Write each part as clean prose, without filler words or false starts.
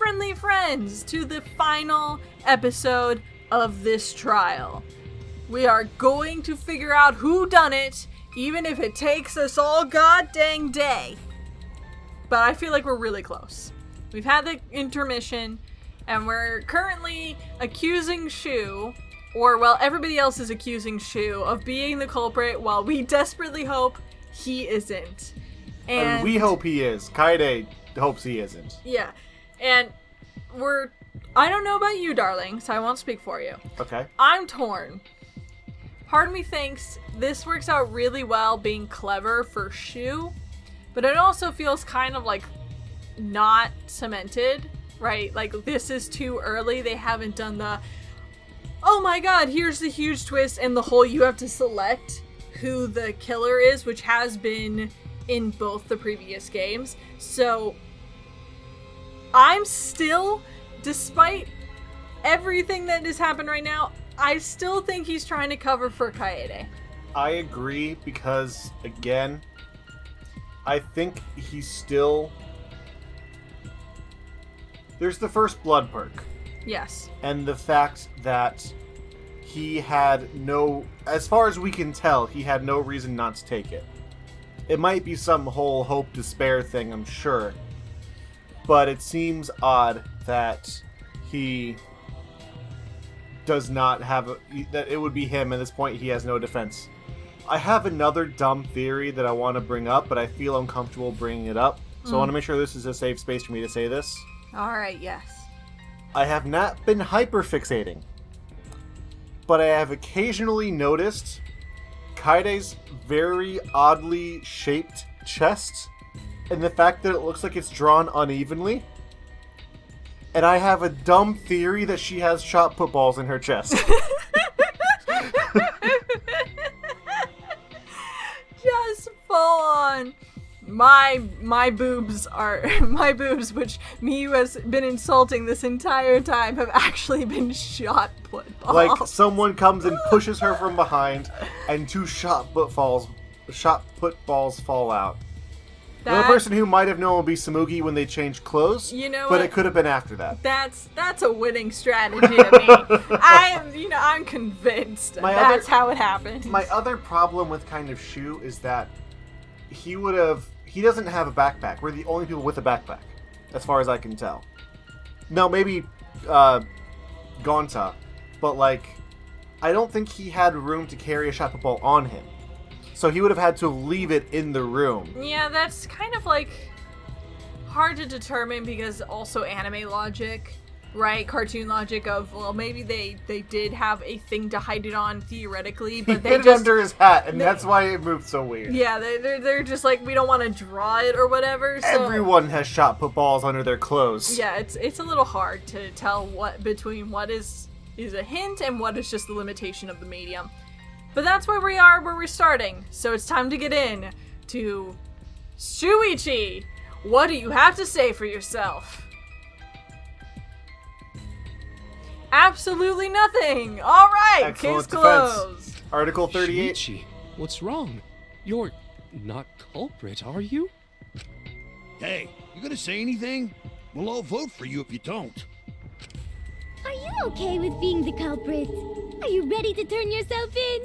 friendly friends, to the final episode of this trial. We are going to figure out who done it, even if it takes us all god dang day. But I feel like we're really close. We've had the intermission, and we're currently accusing Shu, everybody else is accusing Shu of being the culprit, while we desperately hope he isn't. And we hope he is. Kaede hopes he isn't. Yeah. And I don't know about you, darling, so I won't speak for you. Okay. I'm torn. Part of me thinks this works out really well being clever for Shu, but it also feels kind of like not cemented, right? Like, this is too early. They haven't done the, oh my god, here's the huge twist, and the whole you have to select who the killer is, which has been in both the previous games. So I'm still, despite everything that has happened right now, I still think he's trying to cover for Kaede. I agree because, again, I think he's still... There's the first blood perk. Yes. And the fact that he had no... As far as we can tell, he had no reason not to take it. It might be some whole hope despair thing, I'm sure. But it seems odd that he does not have that it would be him. At this point, he has no defense. I have another dumb theory that I want to bring up, but I feel uncomfortable bringing it up. So I want to make sure this is a safe space for me to say this. Alright, yes. I have not been hyperfixating, but I have occasionally noticed Kaide's very oddly shaped chest and the fact that it looks like it's drawn unevenly. And I have a dumb theory that she has shot put balls in her chest. Just full on. My boobs are my boobs, which Miyu has been insulting this entire time, have actually been shot put balls. Like someone comes and pushes her from behind, and two shot put balls fall out. The only person who might have known would be Samugi when they changed clothes. You know but what? It could have been after that. That's a winning strategy to me. I'm convinced that's how it happened. My other problem with kind of Shu is that he doesn't have a backpack. We're the only people with a backpack, as far as I can tell. No, maybe Gonta, but I don't think he had room to carry a shot put ball on him. So he would have had to leave it in the room. Yeah, that's kind of hard to determine because also anime logic, right? Cartoon logic of, well, maybe they did have a thing to hide it on theoretically, but he they hid it under his hat, and that's why it moved so weird. Yeah, they're just we don't want to draw it or whatever. So. Everyone has shot put balls under their clothes. Yeah, it's a little hard to tell between what is a hint and what is just the limitation of the medium. But that's where we're starting. So it's time to get in to Shuichi. What do you have to say for yourself? Absolutely nothing. All right, case closed. Article 38. Shuichi, what's wrong? You're not culprit, are you? Hey, you gonna say anything? We'll all vote for you if you don't. Are you okay with being the culprit? Are you ready to turn yourself in?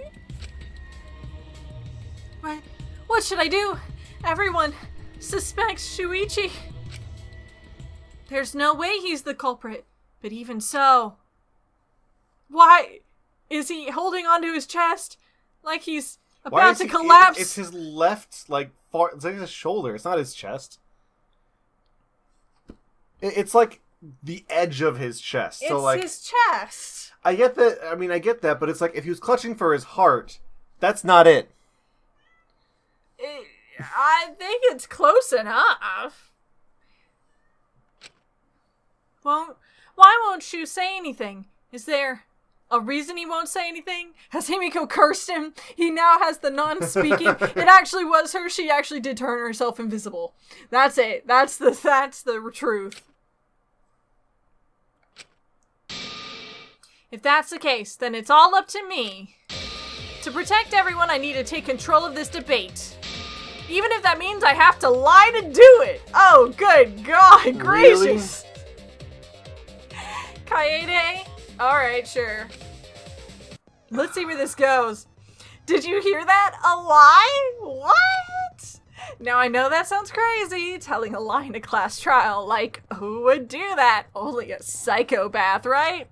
What should I do? Everyone suspects Shuichi. There's no way he's the culprit, but even so... Why? Is he holding onto his chest like he's about to collapse? It's his left, far... It's like his shoulder. It's not his chest. It's like the edge of his chest. It's his chest. I get that. I mean, I get that, but it's if he was clutching for his heart, that's not it. I think it's close enough. Why won't Shu say anything? Is there a reason he won't say anything? Has Himiko cursed him? He now has the non-speaking. It actually was her. She actually did turn herself invisible. That's it. That's the truth. If that's the case, then it's all up to me. To protect everyone, I need to take control of this debate. Even if that means I have to lie to do it. Oh, good God gracious. Kaede? Alright, sure. Let's see where this goes. Did you hear that? A lie? What? Now I know that sounds crazy, telling a lie in a class trial. Like, who would do that? Only a psychopath, right?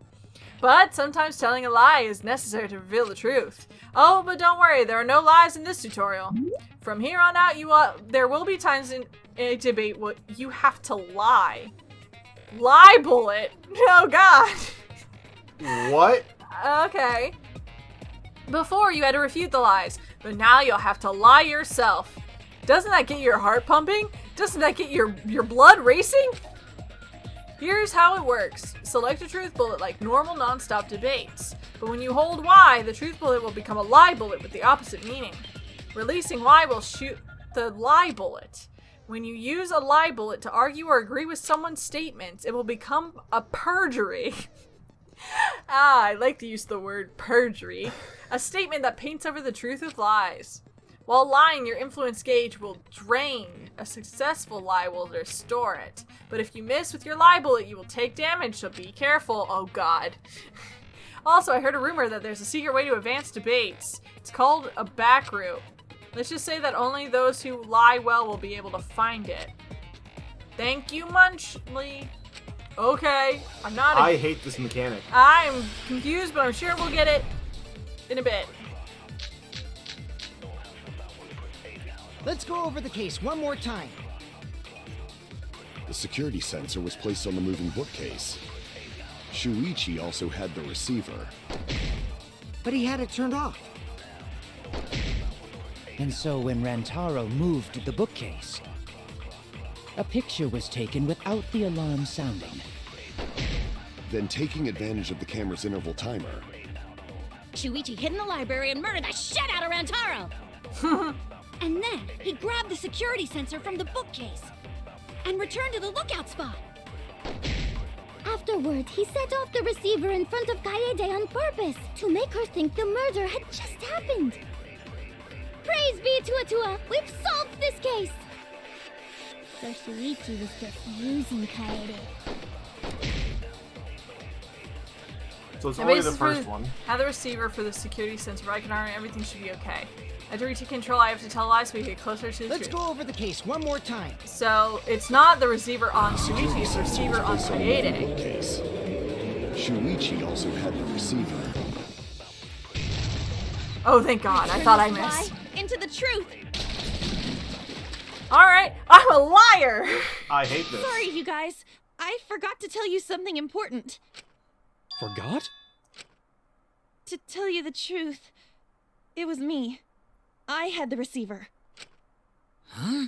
But sometimes telling a lie is necessary to reveal the truth. Oh, but don't worry, there are no lies in this tutorial. From here on out, there will be times in a debate where you have to lie. Lie bullet? Oh god. What? Okay. Before, you had to refute the lies, but now you'll have to lie yourself. Doesn't that get your heart pumping? Doesn't that get your blood racing? Here's how it works. Select a truth bullet like normal non-stop debates. But when you hold Y, the truth bullet will become a lie bullet with the opposite meaning. Releasing Y will shoot the lie bullet. When you use a lie bullet to argue or agree with someone's statements, it will become a perjury. I like to use the word perjury. A statement that paints over the truth with lies. While lying, your influence gauge will drain. A successful lie will restore it. But if you miss with your lie bullet, you will take damage, so be careful. Oh god. Also, I heard a rumor that there's a secret way to advance debates. It's called a back route. Let's just say that only those who lie well will be able to find it. Thank you, Munchley. Okay, I hate this mechanic. I'm confused, but I'm sure we'll get it in a bit. Let's go over the case one more time. The security sensor was placed on the moving bookcase. Shuichi also had the receiver. But he had it turned off. And so when Rantaro moved the bookcase, a picture was taken without the alarm sounding. Then, taking advantage of the camera's interval timer, Shuichi hid in the library and murdered the shit out of Rantaro! And then he grabbed the security sensor from the bookcase and returned to the lookout spot. Afterward, he set off the receiver in front of Kaede on purpose to make her think the murder had just happened. Praise be Tuatua! We've solved this case! So Shuichi was just using Kaede. So it's The only the basis first for one. Have the receiver for the security sensor. I can iron everything should be okay. After we take control, I have to tell lies so we get closer to the Let's truth. go over the case one more time. So it's not the receiver on Shuichi, it's the receiver on placed on the moving Kaede. bookcase. Shuichi also had the receiver. Oh, thank God! I thought I Turn this missed. lie into the truth. All right, I'm a liar. I hate this. Sorry, you guys. I forgot to tell you something important. Forgot? To tell you the truth, it was me. I had the receiver. Huh?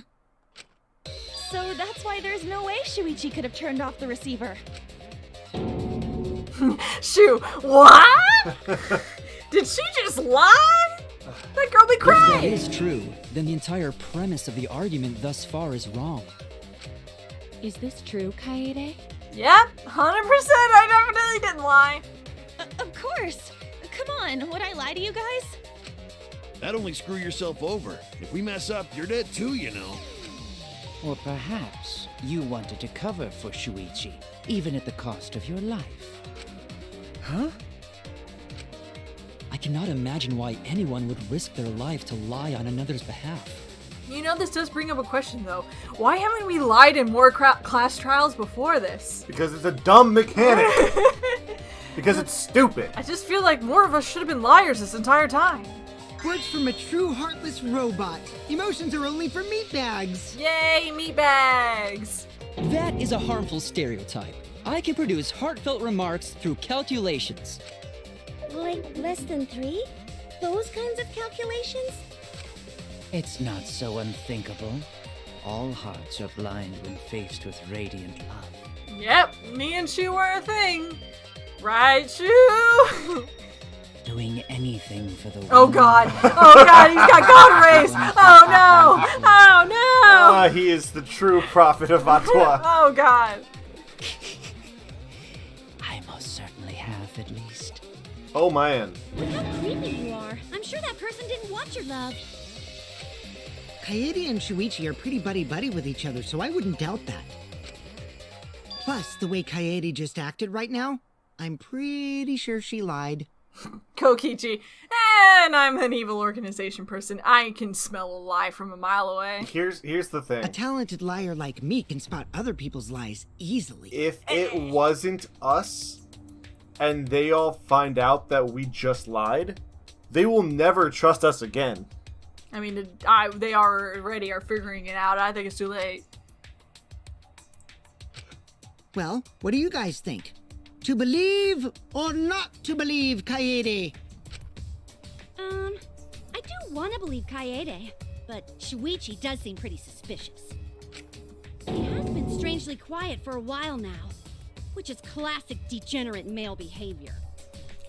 So that's why there's no way Shuichi could have turned off the receiver. Shoo, what? Did she just lie? That girl be If that crying. is true, then the entire premise of the argument thus far is wrong. Is this true, Kaede? Yep, 100%. I definitely didn't lie. Of course. Come on, would I lie to you guys? That'd only screw yourself over. If we mess up, you're dead too, you know. Or perhaps you wanted to cover for Shuichi, even at the cost of your life. Huh? I cannot imagine why anyone would risk their life to lie on another's behalf. You know, this does bring up a question, though. Why haven't we lied in more class trials before this? Because it's a dumb mechanic. Because it's stupid. I just feel like more of us should have been liars this entire time. Words from a true heartless robot. Emotions are only for meatbags. Yay, meatbags! That is a harmful stereotype. I can produce heartfelt remarks through calculations. Like less than 3? Those kinds of calculations? It's not so unthinkable. All hearts are blind when faced with radiant love. Yep, me and Shu were a thing. Right, Shu? Doing anything for the Oh God! Oh God! He's got God rays! Oh no! Oh no! He is the true prophet of Atwa. Oh God! I most certainly have, at least. Oh man. Look how creepy you are. I'm sure that person didn't want your love. Kaede and Shuichi are pretty buddy-buddy with each other, so I wouldn't doubt that. Plus, the way Kaede just acted right now, I'm pretty sure she lied. Kokichi. And I'm an evil organization person. I can smell a lie from a mile away. Here's the thing. A talented liar like me can spot other people's lies easily. If it wasn't us, and they all find out that we just lied, they will never trust us again. I mean, they already are figuring it out. I think it's too late. Well, what do you guys think? To believe or not to believe Kaede? I do want to believe Kaede, but Shuichi does seem pretty suspicious. He has been strangely quiet for a while now, which is classic degenerate male behavior.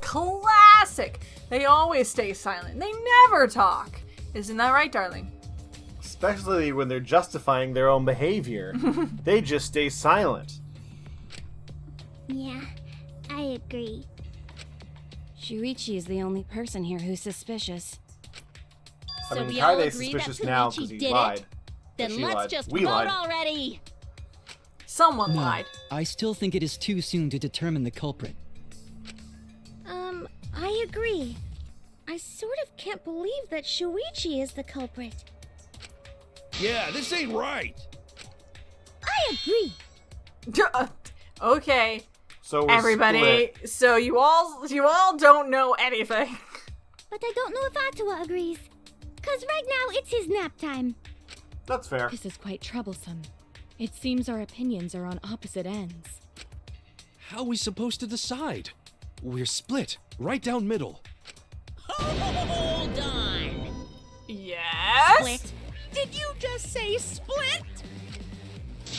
Classic! They always stay silent. They never talk. Isn't that right, darling? Especially when they're justifying their own behavior. They just stay silent. Yeah, I agree. Shuichi is the only person here who's suspicious. I So mean, we all Kaide's agree suspicious that now Shuichi because he did lied. it? Then She let's lied. just We vote lied. already! Someone No, lied. I still think it is too soon to determine the culprit. I agree. I sort of can't believe that Shuichi is the culprit. Yeah, this ain't right. I agree. Okay, So we're everybody. split. So you all don't know anything. But I don't know if Atua agrees. 'Cause right now it's his nap time. That's fair. This is quite troublesome. It seems our opinions are on opposite ends. How are we supposed to decide? We're split, right down middle. Hold on. Yes. Split? Did you just say split?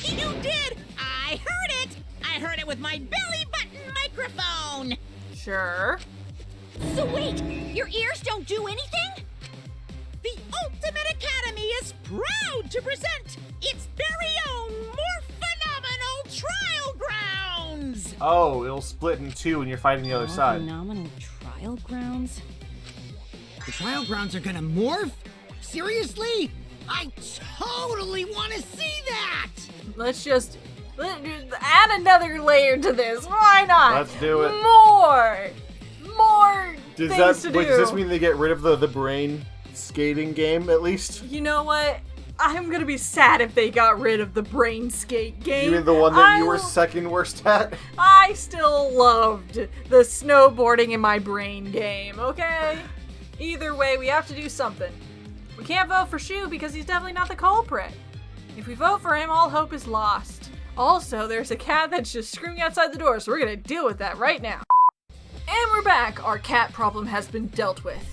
You did! I heard it! I heard it with my belly button microphone! Sure. So wait, your ears don't do anything? The Ultimate Academy is proud to present its very own more phenomenal trial grounds! Oh, it'll split in two when you're fighting the other side. Phenomenal trial grounds? The trial grounds are gonna morph? Seriously? I totally want to see that! Let's just add another layer to this. Why not? Let's do it. More things to do. Does this mean they get rid of the brain skating game at least? You know what? I'm gonna be sad if they got rid of the brain skate game. You mean the one that you were second worst at? I still loved the snowboarding in my brain game, okay? Either way, we have to do something. We can't vote for Shu because he's definitely not the culprit. If we vote for him, all hope is lost. Also, there's a cat that's just screaming outside the door, so we're gonna deal with that right now. And we're back. Our cat problem has been dealt with.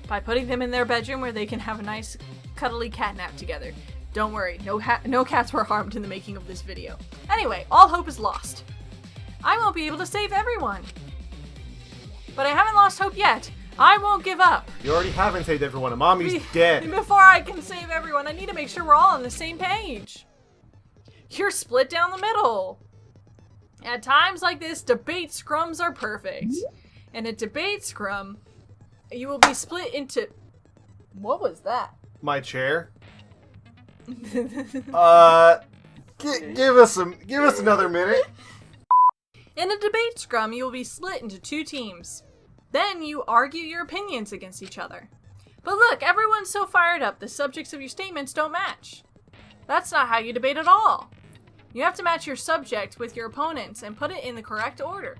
By putting them in their bedroom where they can have a nice cuddly cat nap together. Don't worry, no cats were harmed in the making of this video. Anyway, all hope is lost. I won't be able to save everyone. But I haven't lost hope yet. I won't give up. You already haven't saved everyone, and Mommy's dead. Before I can save everyone, I need to make sure we're all on the same page. You're split down the middle. At times like this, debate scrums are perfect. In a debate scrum, you will be split into... What was that? My chair. Give us another minute. In a debate scrum, you will be split into two teams. Then you argue your opinions against each other. But look, everyone's so fired up, the subjects of your statements don't match. That's not how you debate at all. You have to match your subject with your opponent's and put it in the correct order.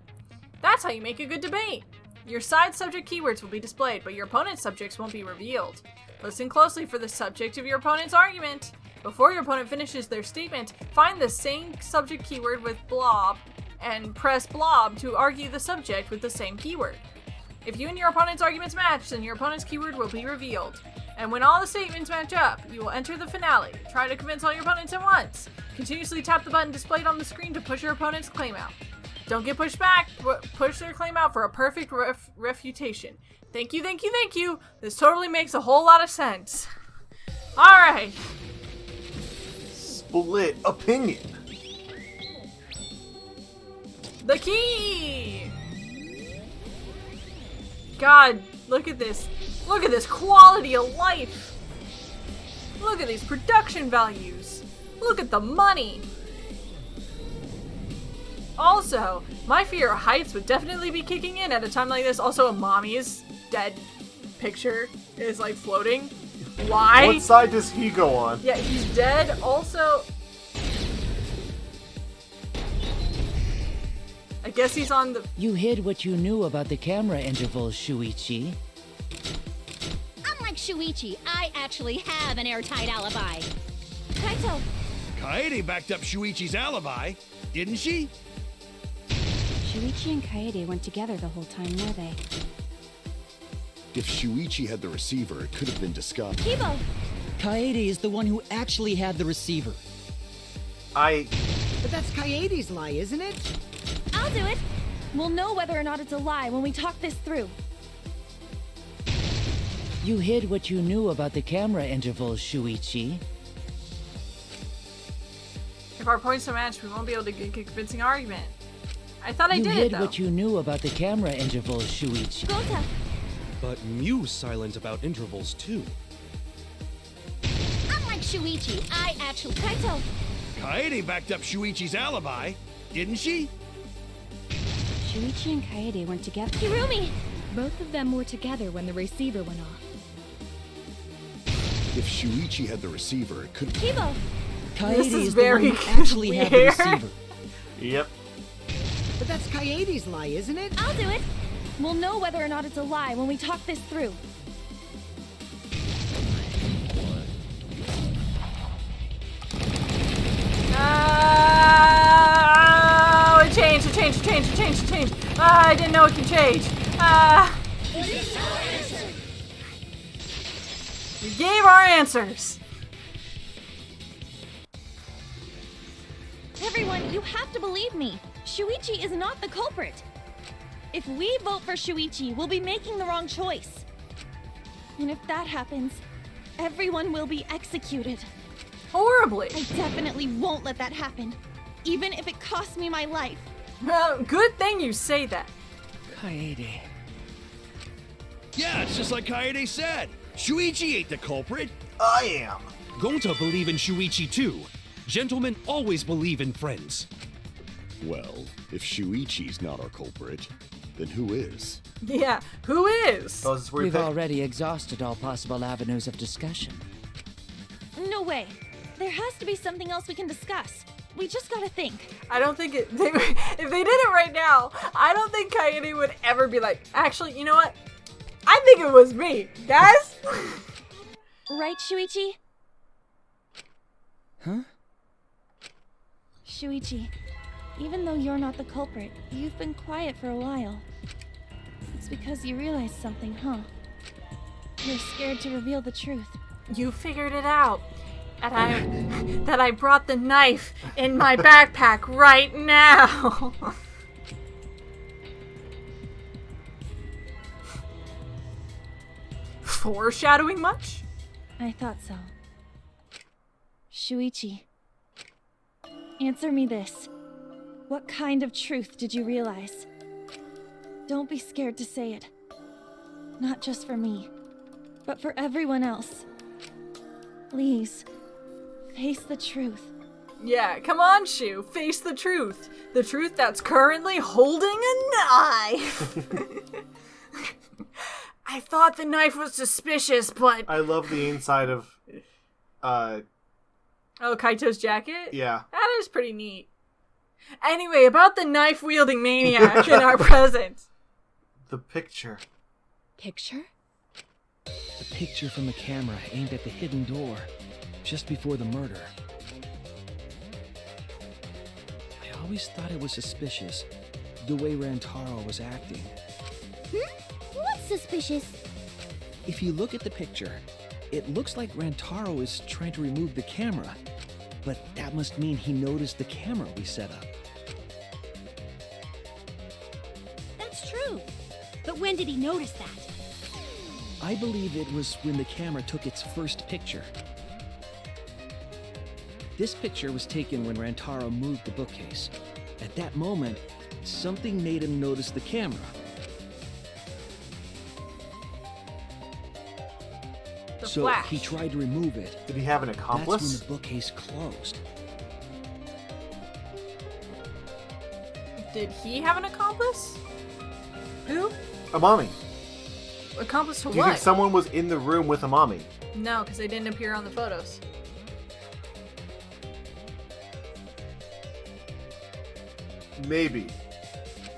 That's how you make a good debate. Your side subject keywords will be displayed, but your opponent's subjects won't be revealed. Listen closely for the subject of your opponent's argument. Before your opponent finishes their statement, find the same subject keyword with blob and press blob to argue the subject with the same keyword. If you and your opponent's arguments match, then your opponent's keyword will be revealed. And when all the statements match up, you will enter the finale. Try to convince all your opponents at once. Continuously tap the button displayed on the screen to push your opponent's claim out. Don't get pushed back. Push their claim out for a perfect refutation. Thank you, thank you, thank you. This totally makes a whole lot of sense. Alright. Split opinion. The key! God, look at this. Look at this quality of life. Look at these production values. Look at the money. Also, my fear of heights would definitely be kicking in at a time like this. Also, a mommy's dead picture is like floating. Why? What side does he go on? Yeah, he's dead. Also, I guess he's on the... You hid what you knew about the camera intervals, Shuichi. Unlike Shuichi, I actually have an airtight alibi. Kaito, Kaede backed up Shuichi's alibi, didn't she? Shuichi and Kaede weren't together the whole time, were they? If Shuichi had the receiver, it could have been discussed. Kibo! Kaede is the one who actually had the receiver. But that's Kaede's lie, isn't it? I'll do it! We'll know whether or not it's a lie when we talk this through. You hid what you knew about the camera intervals, Shuichi. If our points don't match, we won't be able to get a convincing argument. I thought I did it, though. You hid what you knew about the camera intervals, Shuichi. Gota! But Mew's silent about intervals too. unlike Shuichi, I actually... Kaito, Kaede backed up Shuichi's alibi, didn't she? Shuichi and Kaede weren't together. Hirumi! Both of them were together when the receiver went off. If Shuichi had the receiver, it could have... Kibo! Kaede This is is the very one who actually had the weird. receiver. Yep. But that's Kaede's lie, isn't it? I'll do it! We'll know whether or not it's a lie when we talk this through. Oh, it changed. I didn't know it could change. We gave our answers. Everyone, you have to believe me. Shuichi is not the culprit. If we vote for Shuichi, we'll be making the wrong choice. And if that happens, everyone will be executed. Horribly. I definitely won't let that happen, even if it costs me my life. Well, good thing you say that. Kaede. Yeah, it's just like Kaede said. Shuichi ain't the culprit. I am. Gonta believe in Shuichi too. Gentlemen always believe in friends. Well, if Shuichi's not our culprit, then who is? Yeah, who is? Oh, is this weird We've thing? already exhausted all possible avenues of discussion. No way. There has to be something else we can discuss. We just gotta think. I don't think it. If they did it right now, I don't think Kaede would ever be like, actually, you know what? I think it was me, guys. Right, Shuichi? Huh? Shuichi, even though you're not the culprit, you've been quiet for a while. It's because you realized something, huh? You're scared to reveal the truth. You figured it out. That I brought the knife in my backpack right now. Foreshadowing much? I thought so. Shuichi, answer me this. What kind of truth did you realize? Don't be scared to say it. Not just for me, but for everyone else. Please, face the truth. Yeah, come on, Shu. Face the truth. The truth that's currently holding a knife. I thought the knife was suspicious, but... I love the inside of, Oh, Kaito's jacket? yeah. That is pretty neat. Anyway, about the knife-wielding maniac in our present. The picture. Picture? The picture from the camera aimed at the hidden door, just before the murder. I always thought it was suspicious, the way Rantaro was acting. What's suspicious? If you look at the picture, it looks like Rantaro is trying to remove the camera, but that must mean he noticed the camera we set up. That's true. But when did he notice that? I believe it was when the camera took its first picture. This picture was taken when Rantaro moved the bookcase. At that moment, something made him notice the camera. So flash. he tried to remove it. Did he have an accomplice? That's when the bookcase closed. Did he have an accomplice? Who? Amami. Accomplice to Do you what? think someone was in the room with Amami? No, because they didn't appear on the photos. Maybe.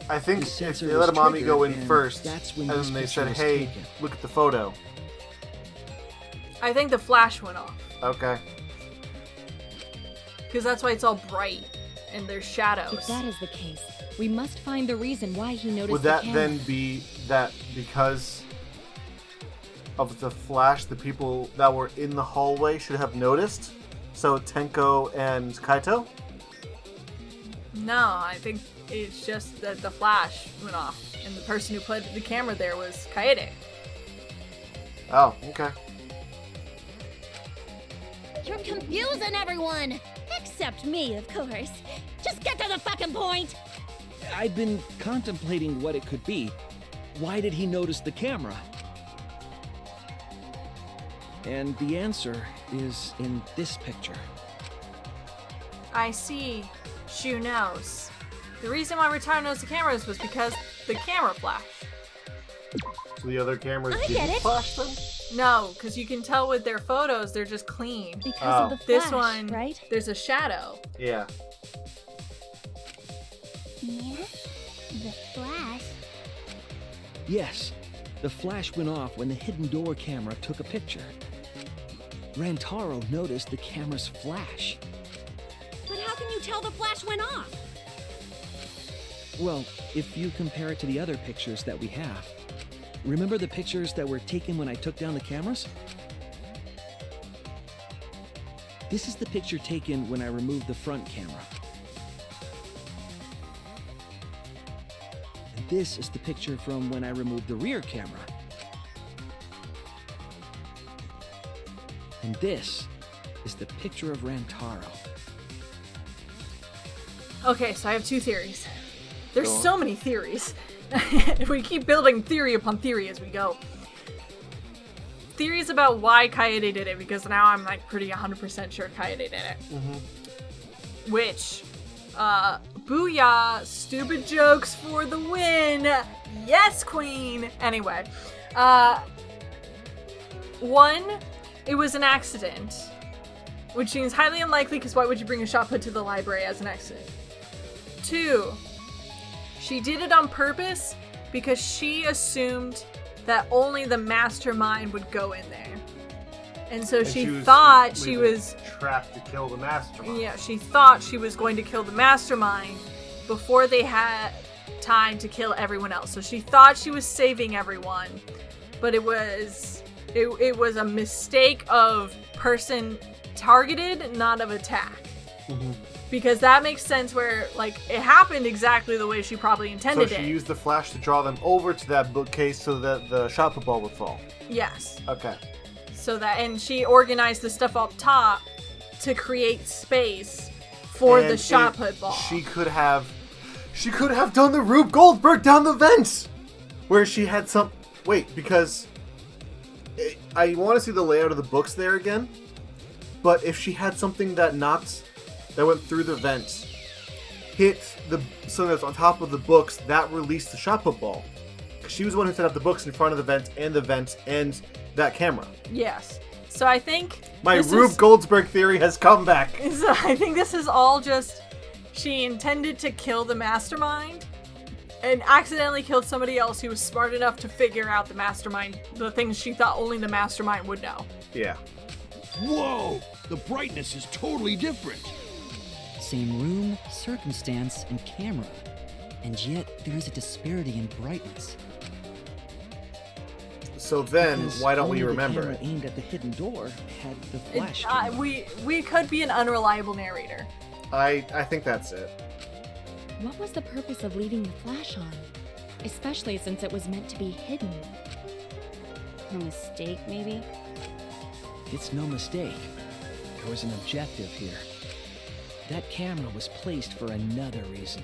I think The if sensor they was let Amami go in triggered, and first, that's when and this then they picture said, was hey, taken. look at the photo. I think the flash went off. Okay. Because that's why it's all bright and there's shadows. If that is the case, we must find the reason why he noticed Would the that camera. then be that because of the flash, the people that were in the hallway should have noticed? So Tenko and Kaito? No, I think it's just that the flash went off. And the person who put the camera there was Kaede. Oh, okay. You're confusing everyone! Except me, of course. Just get to the fucking point! I've been contemplating what it could be. Why did he notice the camera? And the answer is in this picture. I see. Shu knows. The reason why Retaro knows the cameras was because the camera flashed. So the other cameras I didn't get it. flash them? No, because you can tell with their photos, they're just clean. Because of the This flash, one, right? there's a shadow. Yeah. Yeah? The flash? Yes, the flash went off when the hidden door camera took a picture. Rantaro noticed the camera's flash. But how can you tell the flash went off? Well, if you compare it to the other pictures that we have. Remember the pictures that were taken when I took down the cameras? This is the picture taken when I removed the front camera. And this is the picture from when I removed the rear camera. And this is the picture of Rantaro. Okay, so I have two theories. There's Go on. so many theories. We keep building theory upon theory as we go. Theories about why Kaede did it, because now I'm like pretty 100% sure Kaede did it. Which, booyah, stupid jokes for the win. Yes, queen. Anyway, one, it was an accident, which seems highly unlikely because why would you bring a shot put to the library as an accident? Two, she did it on purpose because she assumed that only the mastermind would go in there. And so she thought she was trapped to kill the mastermind. Yeah, she thought she was going to kill the mastermind before they had time to kill everyone else. So she thought she was saving everyone, but it was a mistake of person targeted, not of attack. Because that makes sense where, like, it happened exactly the way she probably intended So she it. used the flash to draw them over to that bookcase so that the shot put ball would fall. Yes. Okay. So that, and she organized the stuff up top to create space for And the shot if put ball. She could have done the Rube Goldberg down the vents, where she had some. Wait, because I want to see the layout of the books there again. But if she had something that went through the vents, hit something that's on top of the books, that released the shot put ball. She was the one who set up the books in front of the vents and that camera. Yes. So I think My Rube Goldberg theory has come back. So I think this is all just she intended to kill the mastermind and accidentally killed somebody else who was smart enough to figure out the things she thought only the mastermind would know. Yeah. Whoa! The brightness is totally different. Same room, circumstance, and camera. And yet, there is a disparity in brightness. So then, Because why don't we only remember the it? camera aimed at the hidden door had the flash. We could be an unreliable narrator. I think that's it. What was the purpose of leaving the flash on? Especially since it was meant to be hidden. A mistake, maybe? It's no mistake. There was an objective here. That camera was placed for another reason.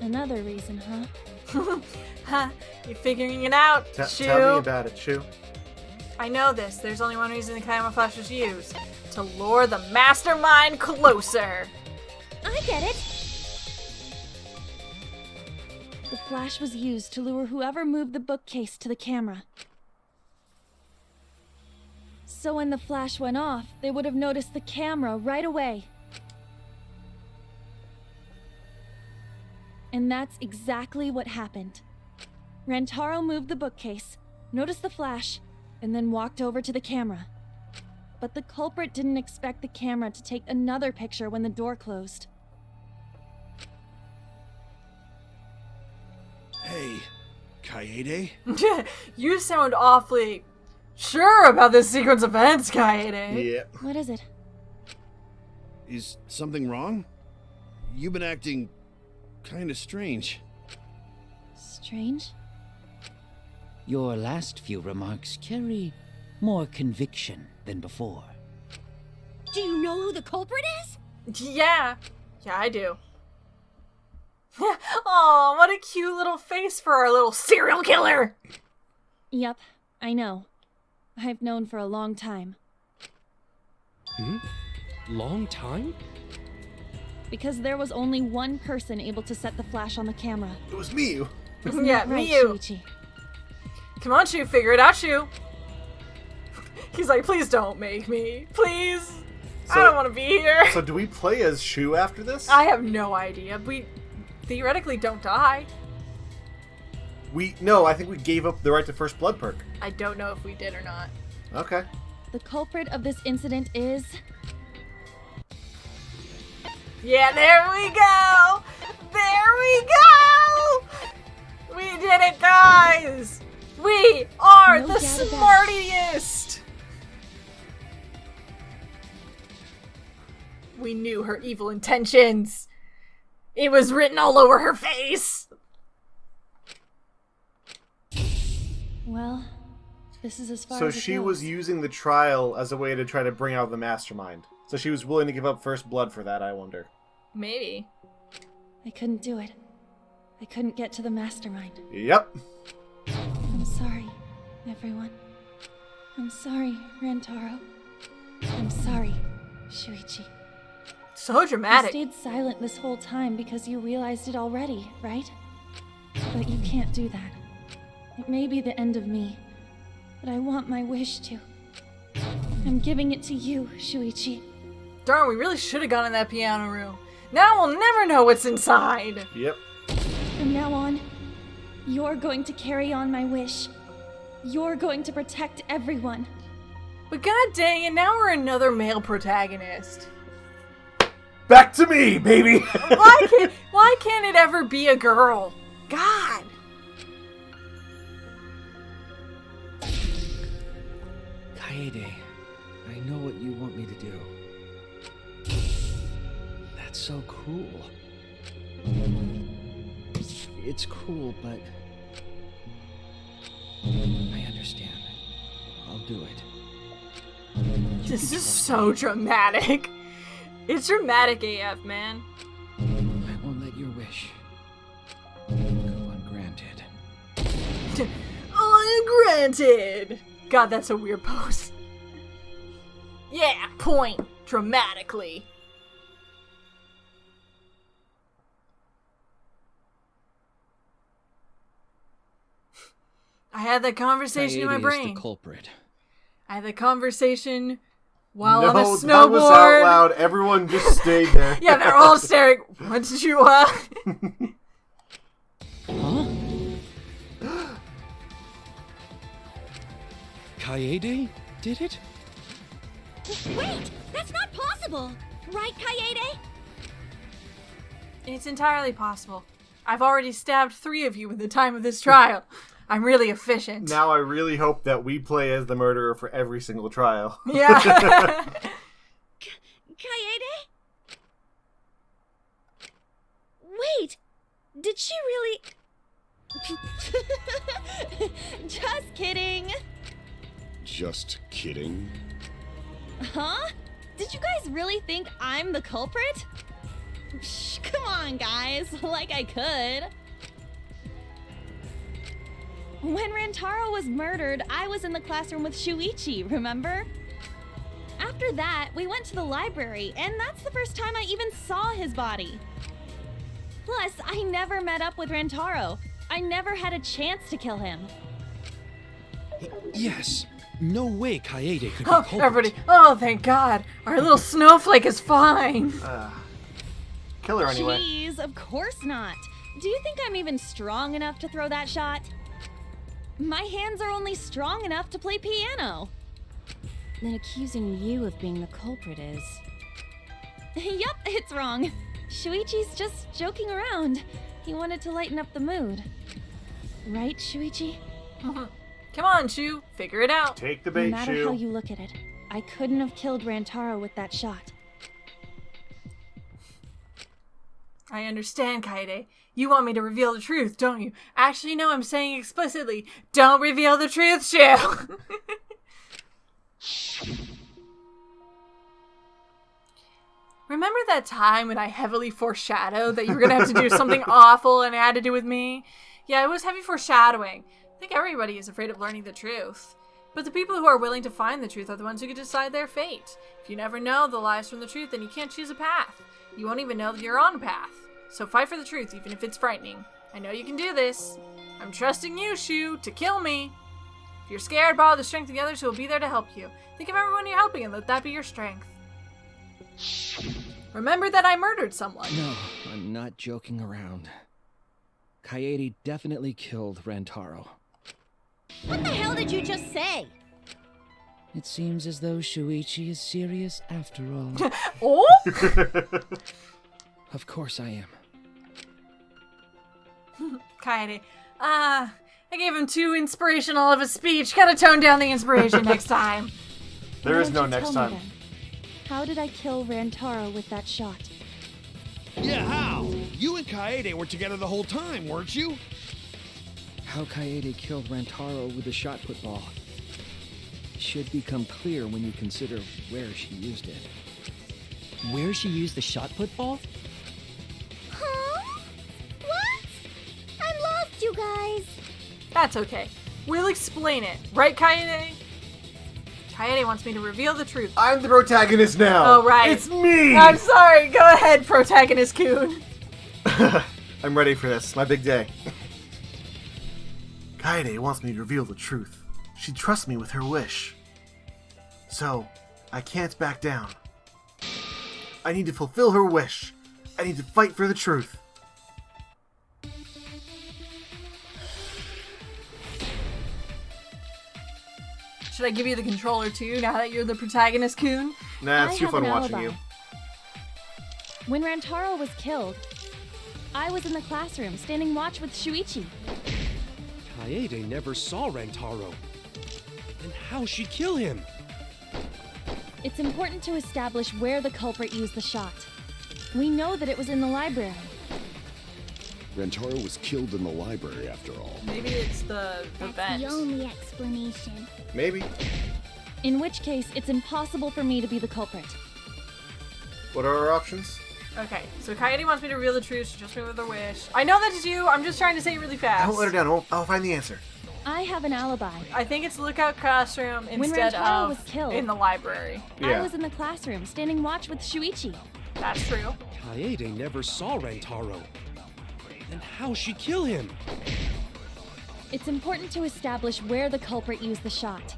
Another reason, huh? Huh, you figuring it out, Shu. Tell me about it, Shu. I know this. There's only one reason the camera flash was used. To lure the mastermind closer. I get it. flash was used to lure whoever moved the bookcase to the camera. So when the flash went off, they would have noticed the camera right away. And that's exactly what happened. Rantaro moved the bookcase, noticed the flash, and then walked over to the camera. But the culprit didn't expect the camera to take another picture when the door closed. Hey, Kaede? You sound awfully sure about this sequence of events, Kaede. Yeah. What is it? Is something wrong? You've been acting kind of strange. Strange? Your last few remarks carry more conviction than before. Do you know who the culprit is? Yeah. Yeah, I do. Aw, what a cute little face for our little serial killer. Yep, I know. I've known for a long time. Long time? Because there was only one person able to set the flash on the camera. It was me. Isn't Yeah, that right, me, you. Shuichi? Come on, Shu, figure it out, Shu. He's like, please don't make me. Please. I don't want to be here. So do we play as Shu after this? I have no idea. We theoretically don't die. No, I think we gave up the right to first blood perk. I don't know if we did or not. Okay. The culprit of this incident is... Yeah, there we go! There we go! We did it, guys! We are No the doubt about it. smartiest! We knew her evil intentions. It was written all over her face. Well, this is as far So as it she goes. was using the trial as a way to try to bring out the mastermind. So she was willing to give up first blood for that, I wonder. Maybe. I couldn't do it. I couldn't get to the mastermind. Yep. I'm sorry, everyone. I'm sorry, Rantaro. I'm sorry, Shuichi. So You dramatic. stayed silent this whole time because you realized it already, right? But you can't do that. It may be the end of me, but I want my wish to. I'm giving it to you, Shuichi. Darn, we really should have gone in that piano room. Now we'll never know what's inside. Yep. From now on, you're going to carry on my wish. You're going to protect everyone. But god dang it, now we're another male protagonist. Back to me, baby! Why can't it ever be a girl? God. Kaede, I know what you want me to do. That's so cool. It's cool, but I understand. I'll do it. This is so dramatic. It's dramatic AF, man. I won't let your wish go ungranted. Ungranted. God, that's a weird pose. Yeah, point dramatically. I had that conversation in my Kaede brain. is the culprit. I had that conversation while no, on a snowboard. that was out loud. Everyone just stayed there. Yeah, they're all staring. What did you, Huh? Kaede did it? Wait! That's not possible! Right, Kaede? It's entirely possible. I've already stabbed 3 of you in the time of this trial. I'm really efficient. Now I really hope that we play as the murderer for every single trial. Yeah. Kaede? Wait! Did she really... Just kidding. Just kidding. Huh? Did you guys really think I'm the culprit? Psh, come on, guys. Like I could. When Rantaro was murdered, I was in the classroom with Shuichi, remember? After that, we went to the library, and that's the first time I even saw his body. Plus, I never met up with Rantaro, I never had a chance to kill him. Yes. No way Kaede could be Oh, culprit. everybody. Oh, thank God. Our little snowflake is fine. Kill her anyway. Jeez, of course not. Do you think I'm even strong enough to throw that shot? My hands are only strong enough to play piano. Then accusing you of being the culprit is... Yup, it's wrong. Shuichi's just joking around. He wanted to lighten up the mood. Right, Shuichi? Come on, Shu. Figure it out. Take the No bait, matter Shu. how you look at it, I couldn't have killed Rantaro with that shot. I understand, Kaede. You want me to reveal the truth, don't you? Actually, no, I'm saying explicitly, don't reveal the truth, Shu! Remember that time when I heavily foreshadowed that you were going to have to do something awful and it had to do with me? Yeah, it was heavy foreshadowing. I think everybody is afraid of learning the truth. But the people who are willing to find the truth are the ones who can decide their fate. If you never know the lies from the truth, then you can't choose a path. You won't even know that you're on a path. So fight for the truth, even if it's frightening. I know you can do this. I'm trusting you, Shu, to kill me. If you're scared, borrow the strength of the others who will be there to help you. Think of everyone you're helping and let that be your strength. Remember that I murdered someone. No, I'm not joking around. Kaede definitely killed Rantaro. What the hell did you just say? It seems as though Shuichi is serious after all. Oh? Of course I am. Kaede. I gave him too inspirational of a speech. Gotta tone down the inspiration next time. There is Why no don't you next tell me time. then? How did I kill Rantaro with that shot? Yeah, how? You and Kaede were together the whole time, weren't you? How Kaede killed Rantaro with the shot put ball should become clear when you consider where she used it. Where she used the shot put ball? Huh? What? I'm lost, you guys. That's okay. We'll explain it. Right, Kaede? Kaede wants me to reveal the truth. I'm the protagonist now. Oh, right. It's me. I'm sorry. Go ahead, protagonist Coon. I'm ready for this. My big day. Kaede wants me to reveal the truth. She trusts me with her wish. So, I can't back down. I need to fulfill her wish. I need to fight for the truth. Should I give you the controller too, now that you're the protagonist, Coon? Nah, it's I too have fun an watching alibi. you. When Rantaro was killed, I was in the classroom standing watch with Shuichi. Kaede never saw Rantaro. Then how'd she kill him? It's important to establish where the culprit used the shot. We know that it was in the library. Rantaro was killed in the library after all. Maybe it's the That's vent. the only explanation. Maybe. In which case, it's impossible for me to be the culprit. What are our options? Okay, so Kaede wants me to reveal the truth. She trusts me with her wish. I know that's you. I'm just trying to say it really fast. I won't let her down. I'll find the answer. I have an alibi. I think it's lookout classroom When instead Rantaro of was killed, in the library. I was in the classroom standing watch with Shuichi. That's true. Kaede never saw Rantaro. Then how'd she kill him? It's important to establish where the culprit used the shot.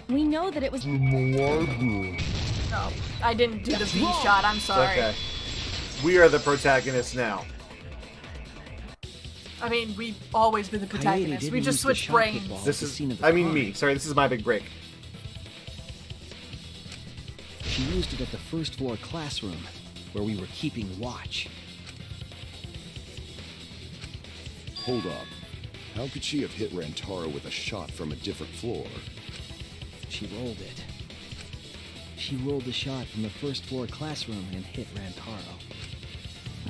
We know that it was No, I didn't do the V shot. I'm sorry. Okay. We are the protagonists now. I mean, we've always been the protagonists. didn't We just use the switched shot brains. football. This the is, scene of the I mean crime. me. Sorry, this is my big break. She used it at the first floor classroom, where we were keeping watch. Hold up. How could she have hit Rantaro with a shot from a different floor? She rolled it. She rolled the shot from the first floor classroom and hit Rantaro.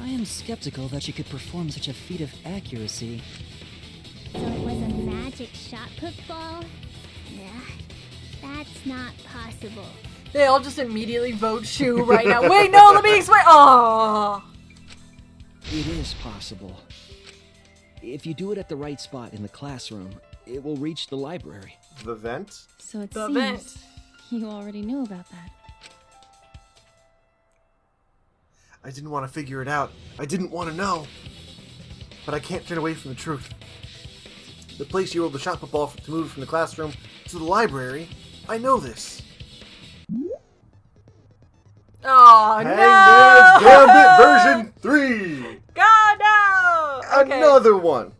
I am skeptical that she could perform such a feat of accuracy. So it was a magic shot put ball? Nah, that's not possible. They all just immediately vote Shu right now. Wait, no, let me explain. Oh. It is possible. If you do it at the right spot in the classroom, it will reach the library. The vent? So it The seems vent. you already knew about that. I didn't want to figure it out. I didn't want to know. but I can't turn away from the truth. The place you rolled the shot put ball to move from the classroom to the library. I know this. Oh, Hangman's Gambit version 3! God, no! Okay. Another one.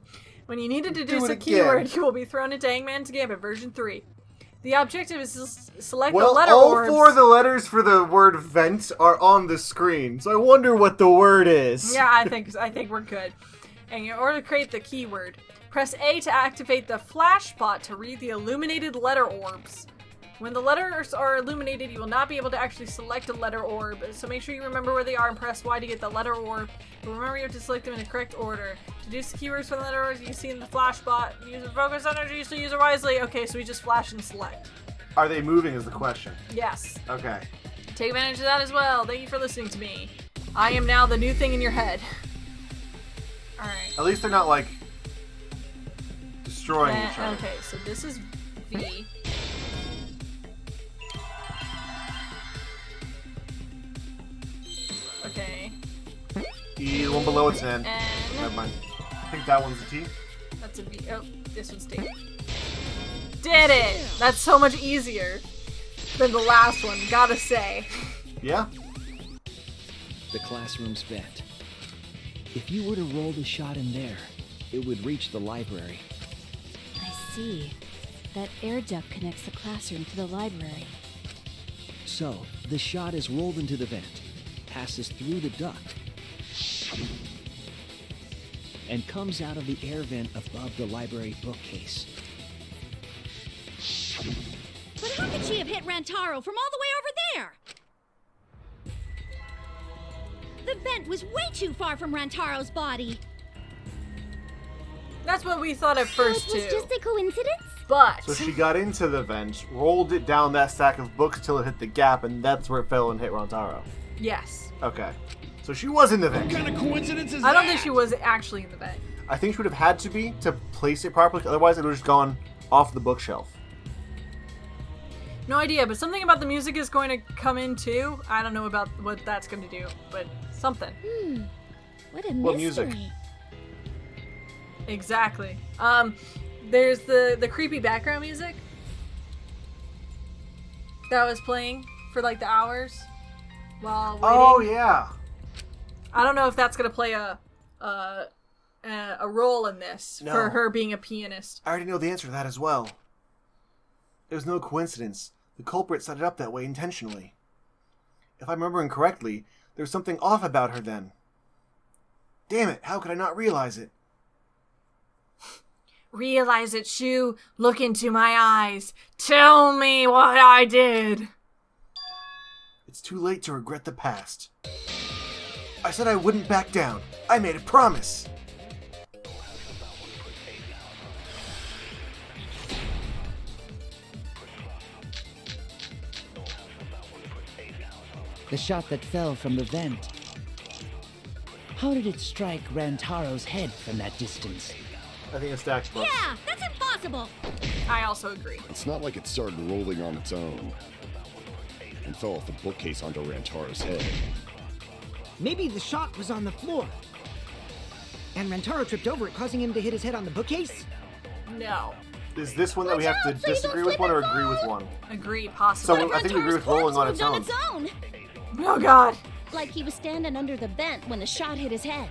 When you need to deduce a keyword, you will be thrown into Hangman's Gambit version 3. The objective is to select the letter orbs. All 4 of the letters for the word vent are on the screen, so I wonder what the word is. Yeah, I think we're good. And in order to create the keyword, press A to activate the flash spot to read the illuminated letter orbs. When the letters are illuminated, you will not be able to actually select a letter orb, so make sure you remember where they are and press Y to get the letter orb. But remember, you have to select them in the correct order. Deduce the keywords from the letter orbs you can see in the flash spot. Use the focus energy, so use it wisely. Okay, so we just flash and select. Are they moving is the question. Yes. Okay. Take advantage of that as well. Thank you for listening to me. I am now the new thing in your head. Alright. At least they're not, like, destroying each other. Okay, so this is V. Okay. E, the one below it's N. N. Never mind. I think that one's a T. That's a V. Oh, this one's T. Did it! That's so much easier than the last one, gotta say. Yeah? The classroom's vent. If you were to roll the shot in there, it would reach the library. I see. That air duct connects the classroom to the library. So, the shot is rolled into the vent, passes through the duct, and comes out of the air vent above the library bookcase. But how could she have hit Rantaro from all the way over there? The vent was way too far from Rantaro's body. That's what we thought at first, so it was just a coincidence? But So she got into the vent, rolled it down that stack of books till it hit the gap, and that's where it fell and hit Rantaro. yes. Okay. So she was in the vent. What kind of coincidence is I don't that? think she was actually in the vent. I think she would have had to be to place it properly, otherwise it would have just gone off the bookshelf. No idea, but something about the music is going to come in too. I don't know about what that's going to do, but something. What a What mystery. music? Exactly. There's the creepy background music that was playing for like the hours while waiting. Oh yeah. I don't know if that's gonna play a role in this No. for her being a pianist. I already know the answer to that as well. It was no coincidence. The culprit set it up that way intentionally. If I'm remembering correctly, there was something off about her then. Damn it, how could I not realize it? Realize it, Shu. Look into my eyes. Tell me what I did. It's too late to regret the past. I said I wouldn't back down. I made a promise. The shot that fell from the vent. How did it strike Rantaro's head from that distance? I think it's stacks books. Yeah, that's impossible. I also agree. It's not like it started rolling on its own and fell off the bookcase onto Rantaro's head. Maybe the shot was on the floor. And Rantaro tripped over it, causing him to hit his head on the bookcase? No. Is this one that we have to disagree with one or agree with one? Agree, possibly. So I think we agree with rolling on its own. Oh god. Like he was standing under the vent when the shot hit his head.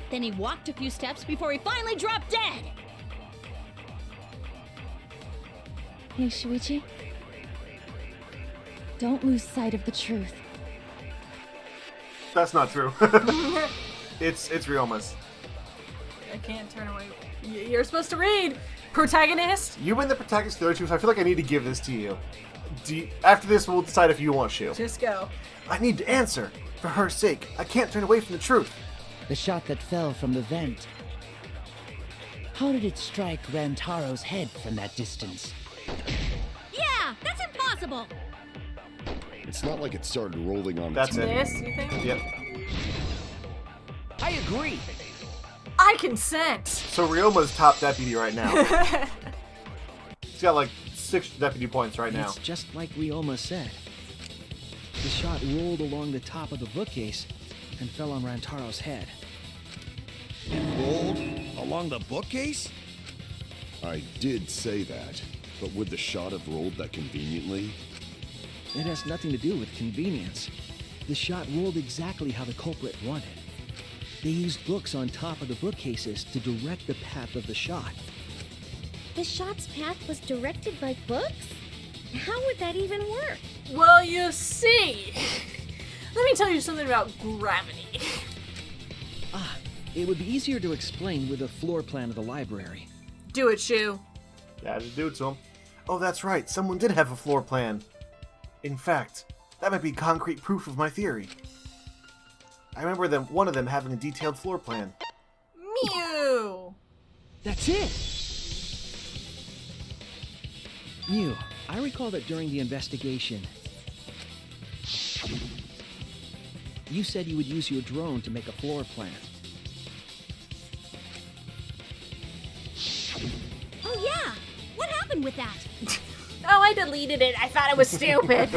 Then he walked a few steps before he finally dropped dead. Hey, Shuichi. Don't lose sight of the truth. That's not true. It's Ryoma's. I can't turn away. You're supposed to read. Protagonist? You've been the protagonist of the other two, so I feel like I need to give this to you. After this, we'll decide if you want to. Just go. I need to answer. For her sake, I can't turn away from the truth. The shot that fell from the vent. How did it strike Rantaro's head from that distance? Yeah, that's impossible. It's not like it started rolling on That's its own. This, you think? Yep. I agree. I consent. So Ryoma's top deputy right now. He's got like 6 deputy points right now. It's just like Ryoma said. The shot rolled along the top of the bookcase and fell on Rantaro's head. Rolled Along the bookcase? I did say that, but would the shot have rolled that conveniently? It has nothing to do with convenience. The shot rolled exactly how the culprit wanted. They used books on top of the bookcases to direct the path of the shot. The shot's path was directed by books? How would that even work? Well, you see. Let me tell you something about gravity. It would be easier to explain with a floor plan of the library. Do it, Shu. Yeah, just do it to him. Oh, that's right. Someone did have a floor plan. In fact, that might be concrete proof of my theory. I remember one of them having a detailed floor plan. Mew! That's it! Mew, I recall that during the investigation, you said you would use your drone to make a floor plan. Oh yeah! What happened with that? Oh, I deleted it. I thought it was stupid.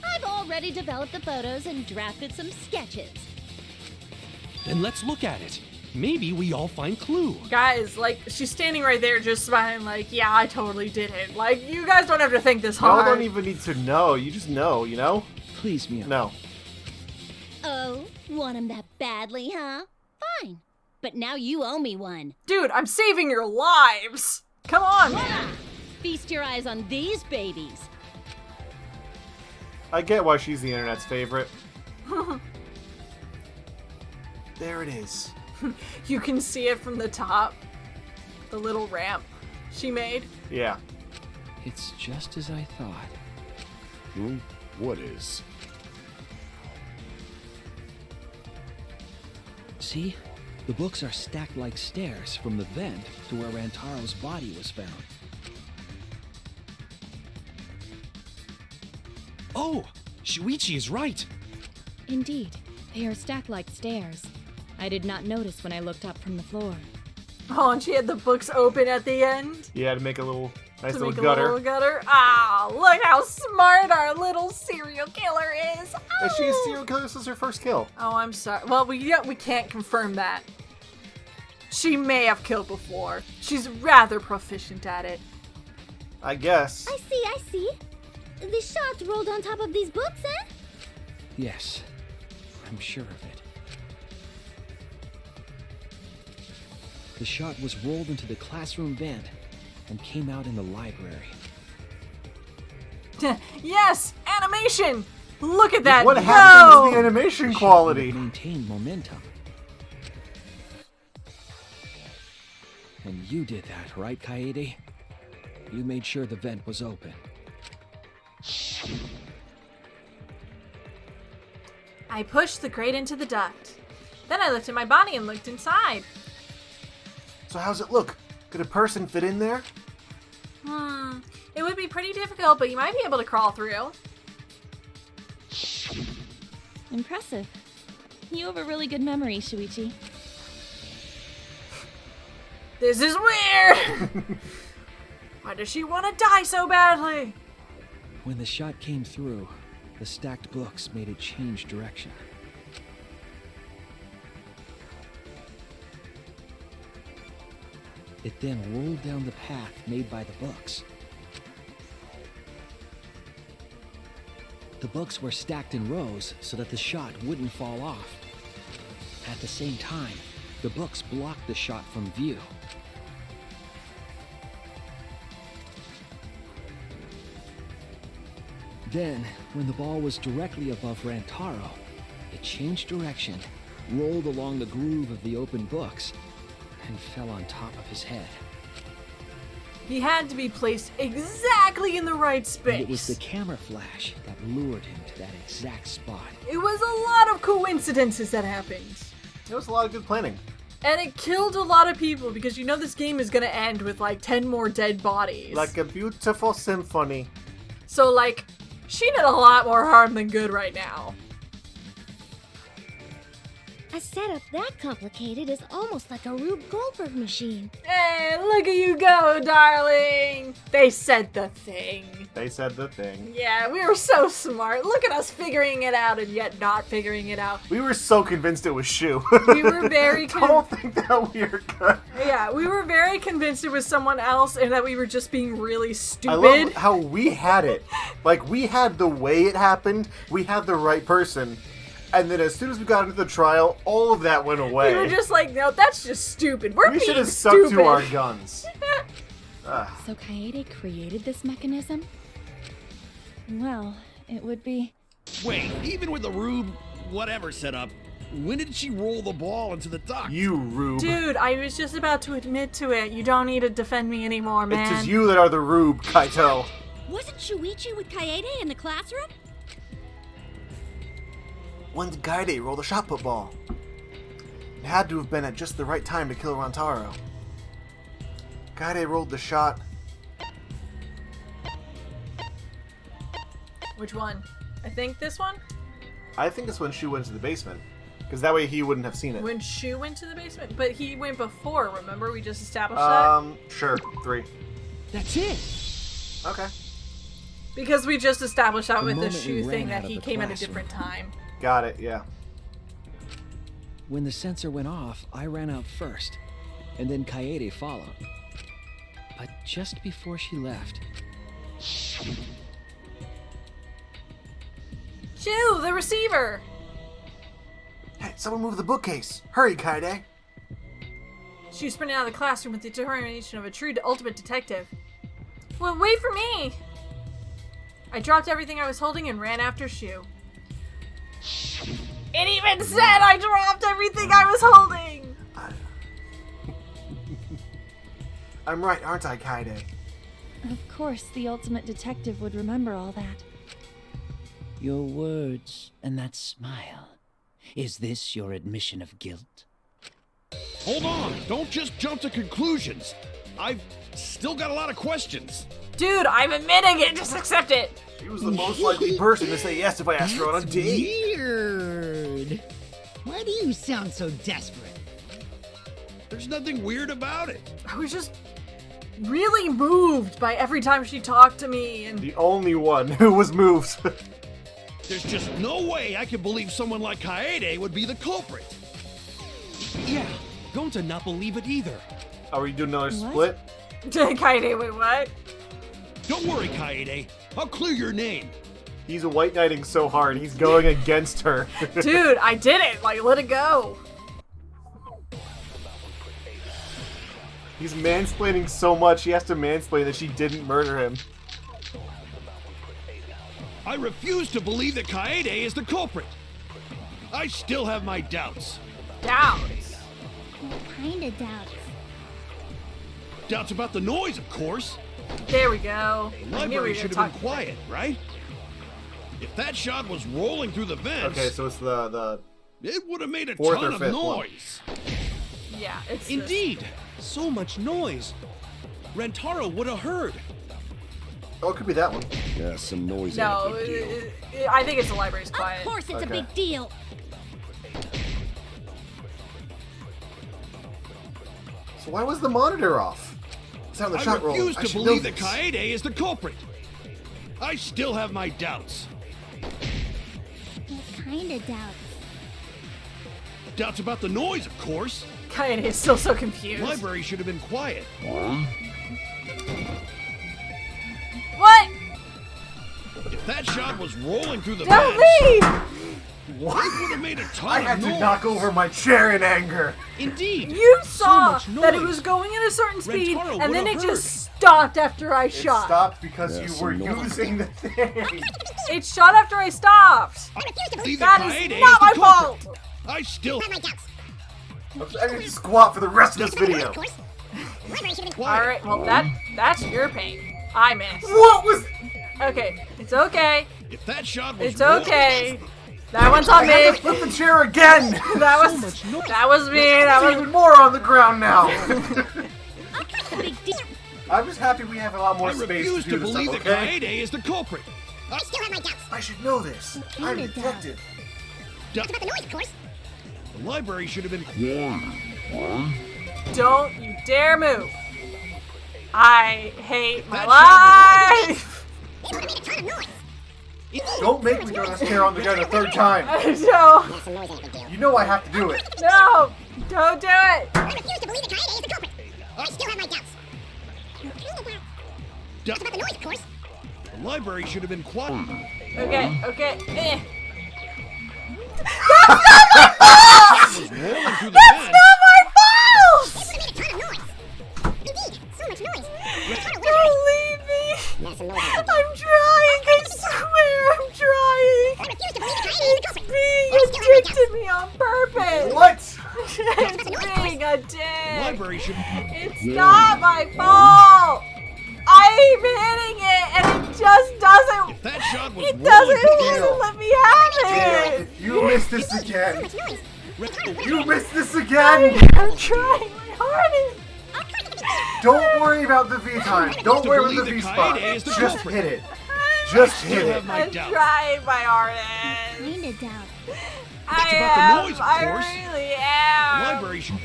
I've already developed the photos and drafted some sketches. Then let's look at it. Maybe we all find clue. Guys, like, she's standing right there just smiling like, yeah, I totally did it. Like, you guys don't have to think this hard. Y'all don't even need to know. You just know, you know? Please, Mew. No. Oh, want him that badly, huh? Fine. But now you owe me one. Dude, I'm saving your lives. Come on. Feast your eyes on these babies. I get why she's the internet's favorite. There it is. You can see it from the top. The little ramp she made. Yeah. It's just as I thought. What is? See? The books are stacked like stairs from the vent to where Rantaro's body was found. Oh! Shuichi is right! Indeed, they are stacked like stairs. I did not notice when I looked up from the floor. Oh, and she had the books open at the end. Yeah, to make a little nice to little make gutter. A little gutter. Ah, look how smart our little serial killer is. Oh. Is she a serial killer? This is her first kill. Oh, I'm sorry. Well, we can't confirm that. She may have killed before. She's rather proficient at it. I guess. I see. The shot rolled on top of these books, eh? Yes, I'm sure of it. The shot was rolled into the classroom vent and came out in the library. Yes! Animation! Look at that! What happened to the animation quality? Maintain momentum. And you did that, right, Kaede? You made sure the vent was open. I pushed the grate into the duct. Then I lifted my body and looked inside. So how's it look? Could a person fit in there? It would be pretty difficult, but you might be able to crawl through. Impressive. You have a really good memory, Shuichi. This is weird! Why does she want to die so badly? When the shot came through, the stacked books made it change direction. It then rolled down the path made by the books. The books were stacked in rows so that the shot wouldn't fall off. At the same time, the books blocked the shot from view. Then, when the ball was directly above Rantaro, it changed direction, rolled along the groove of the open books, and fell on top of his head. He had to be placed exactly in the right space. And it was the camera flash that lured him to that exact spot. It was a lot of coincidences that happened. It was a lot of good planning. And it killed a lot of people because you know this game is going to end with like 10 more dead bodies. Like a beautiful symphony. So like, she did a lot more harm than good right now. A setup that complicated is almost like a Rube Goldberg machine. Hey, look at you go, darling! They said the thing. They said the thing. Yeah, we were so smart. Look at us figuring it out and yet not figuring it out. We were so convinced it was Shu. We were very Don't think that we are good. Yeah, we were very convinced it was someone else and that we were just being really stupid. I love how we had it. Like, we had the way it happened, we had the right person, and then as soon as we got into the trial, all of that went away. We were just like, no, that's just stupid. We should have stuck to our guns. So Kaede created this mechanism? Well, it would be... Wait, even with the Rube whatever setup, when did she roll the ball into the dock? You, Rube. Dude, I was just about to admit to it. You don't need to defend me anymore, man. It's just you that are the Rube, Kaito. Wasn't Shuichi with Kaede in the classroom? When did Kaede roll the shot put ball? It had to have been at just the right time to kill Rantaro. Kaede rolled the shot. Which one? I think this one? I think it's when Shu went to the basement. Because that way he wouldn't have seen it. When Shu went to the basement? But he went before, remember? We just established that? Sure. 3. That's it. Okay. Because we just established that with the moment we Shu thing ran that out he of the came at a classroom. different time. Got it, yeah. When the sensor went off, I ran out first, and then Kaede followed. But just before she left, Shu, the receiver! Hey, someone move the bookcase. Hurry, Kaede. Shu sprinted out of the classroom with the determination of a true ultimate detective. Well, wait for me! I dropped everything I was holding and ran after Shu. It even said I dropped everything I was holding! I'm right, aren't I, Kaede? Of course, the ultimate detective would remember all that. Your words and that smile. Is this your admission of guilt? Hold on, don't just jump to conclusions. I've still got a lot of questions. Dude, I'm admitting it, just accept it! He was the most likely person to say yes if I asked her on a date. Weird. Why do you sound so desperate? There's nothing weird about it. I was just really moved by every time she talked to me and... The only one who was moved. There's just no way I can believe someone like Kaede would be the culprit. Yeah, don't to not believe it either. Are we doing another split? Kaede, wait, what? Don't worry, Kaede. I'll clear your name. He's white knighting so hard, he's going against her. Dude, I did it! Like, let it go! He's mansplaining so much, he has to mansplain that she didn't murder him. I refuse to believe that Kaede is the culprit. I still have my doubts. Doubts? What kind of doubts? Doubts about the noise, of course. There we go. The library should have been quiet, right? If that shot was rolling through the vents... Okay, so it's the it would have made a fourth ton or of fifth noise. Yeah, it's... Indeed! So much noise. Rantaro would have heard. Oh, it could be that one. Yeah, some noise. No, I think it's the library's quiet. Of course it's a big deal. So why was the monitor off? Sound the I shot refuse rolling. to believe that Kaede is the culprit. I still have my doubts. What kind of doubts? Doubts about the noise, of course. Kaede is still so confused. The library should have been quiet. What? If that shot was rolling through the Don't vents, leave! What? it would have made a ton I of had noise. to knock over my chair in anger. Indeed. You saw much that it noise. was going at a certain speed, Rantaro and then would it have just stopped after I It shot. stopped because Yeah, you some were noise. using the thing. It shot after I stopped. Believe That Kaede is not my the culprit. fault. I still I need to squat for the rest of this video. All right, well that's your pain. I missed. What was? Okay, it's okay. If that shot was It's okay. That one's on I had me. to flip the chair again. That was me. That There's was even more on the ground now. Big deal. I'm just happy we have a lot more I space refuse to to do this believe stuff, that okay? Kaede is the culprit. I still have my doubts. I should know this. I'm a detective. About the noise, of course. The library should have been Don't you dare move. I hate my That life. Don't make me throw this chair on the gun a third time. No. You know I have to do it. No. Don't do it. The library should have been quiet. Okay. That's not my fault! Don't leave me! I'm trying, I swear I'm trying! It's being addicted to me on purpose! What? It's being a dick! Library should... It's not my fault! I keep hitting it and it just doesn't... If that shot was It doesn't let me have it! If you miss this again... You missed this again! I'm trying my hardest! Don't worry about the V time. Don't worry about the V spot. Just hit it. Just hit it. I'm trying my hardest. Kinda doubt. That's about the noise, of I course. really am. Library should...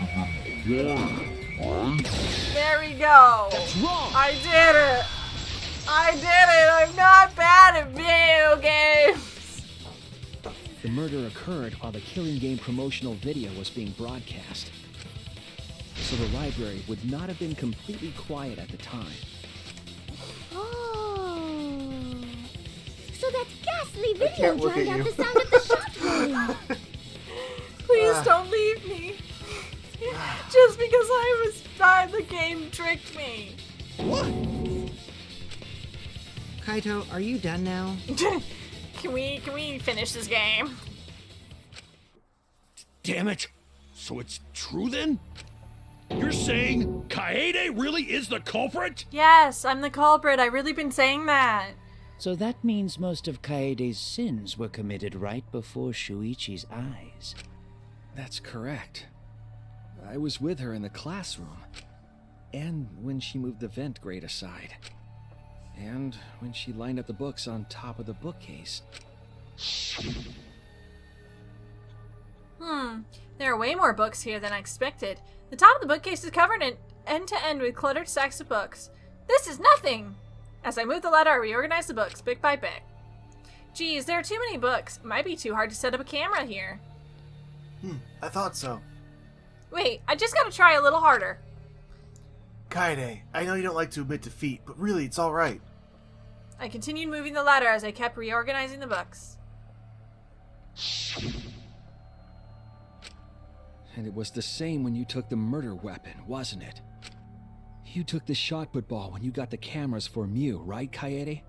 There we go. That's wrong. I did it. I'm not bad at video games. The murder occurred while the Killing Game promotional video was being broadcast. So the library would not have been completely quiet at the time. Oh. So that ghastly video can't look drowned at out you. the sound of the shot rolling. Please don't leave me. Just because I was bad, the game tricked me. What? Kaito, are you done now? Can we finish this game? Damn it. So it's true then? You're saying Kaede really is the culprit? Yes, I'm the culprit. I've really been saying that. So that means most of Kaede's sins were committed right before Shuichi's eyes. That's correct. I was with her in the classroom. And when she moved the vent grate aside. And when she lined up the books on top of the bookcase. There are way more books here than I expected. The top of the bookcase is covered in end to end with cluttered stacks of books. This is nothing! As I move the ladder, I reorganize the books, bit by bit. Geez, there are too many books. It might be too hard to set up a camera here. I thought so. Wait, I just gotta try a little harder. Kaede, I know you don't like to admit defeat, but really, it's alright. I continued moving the ladder as I kept reorganizing the books. And it was the same when you took the murder weapon, wasn't it? You took the shot put ball when you got the cameras for Mew, right, Kaede?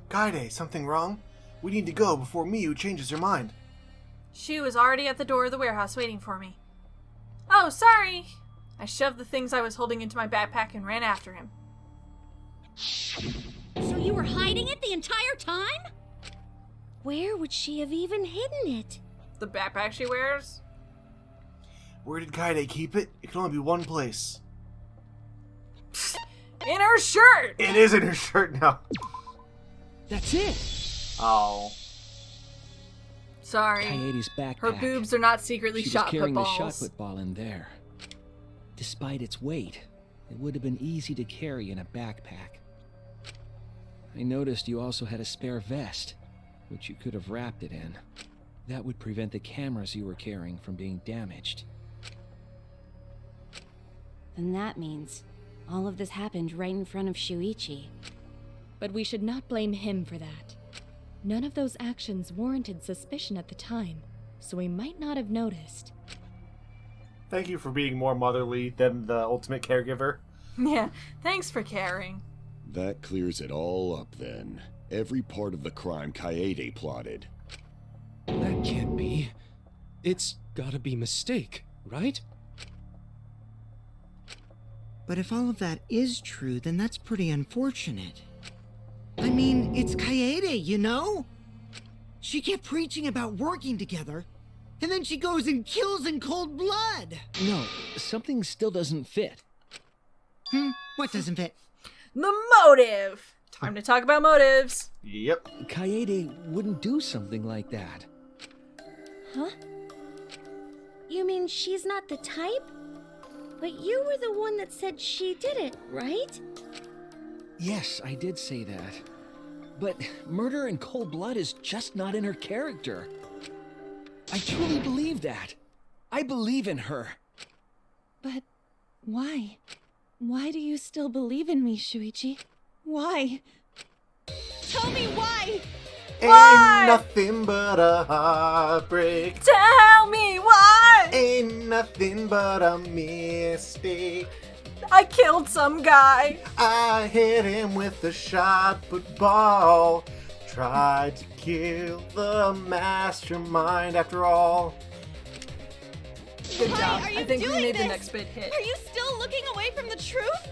Kaede, something wrong? We need to go before Miyu changes her mind. Shu was already at the door of the warehouse waiting for me. Oh, sorry! I shoved the things I was holding into my backpack and ran after him. So you were hiding it the entire time? Where would she have even hidden it? The backpack she wears? Where did Kaede keep it? It can only be one place. In her shirt! It is in her shirt now. That's it! Oh. Sorry. Kaede's backpack. Her boobs are not secretly She was shot put carrying the balls. shot put ball in there. Despite its weight, it would have been easy to carry in a backpack. I noticed you also had a spare vest, which you could have wrapped it in. That would prevent the cameras you were carrying from being damaged. Then that means all of this happened right in front of Shuichi. But we should not blame him for that. None of those actions warranted suspicion at the time, so we might not have noticed. Thank you for being more motherly than the ultimate caregiver. Yeah, thanks for caring. That clears it all up then. Every part of the crime Kaede plotted. That can't be. It's gotta be mistake, right? But if all of that is true, then that's pretty unfortunate. I mean, it's Kaede, you know? She kept preaching about working together, and then she goes and kills in cold blood. No, something still doesn't fit. What doesn't fit? The motive! Time to talk about motives. Yep. Kaede wouldn't do something like that. Huh? You mean she's not the type? But you were the one that said she did it, right? Yes, I did say that. But murder in cold blood is just not in her character. I truly believe that. I believe in her. But why? Why do you still believe in me, Shuichi? Why? Tell me why! Ain't nothing but a heartbreak. Tell me why! Ain't nothing but a mistake. I killed some guy. I hit him with a shot put ball. Tried to kill the mastermind after all. Good Why job. are you I think we doing made this? the next bit hit. Are you still looking away from the truth?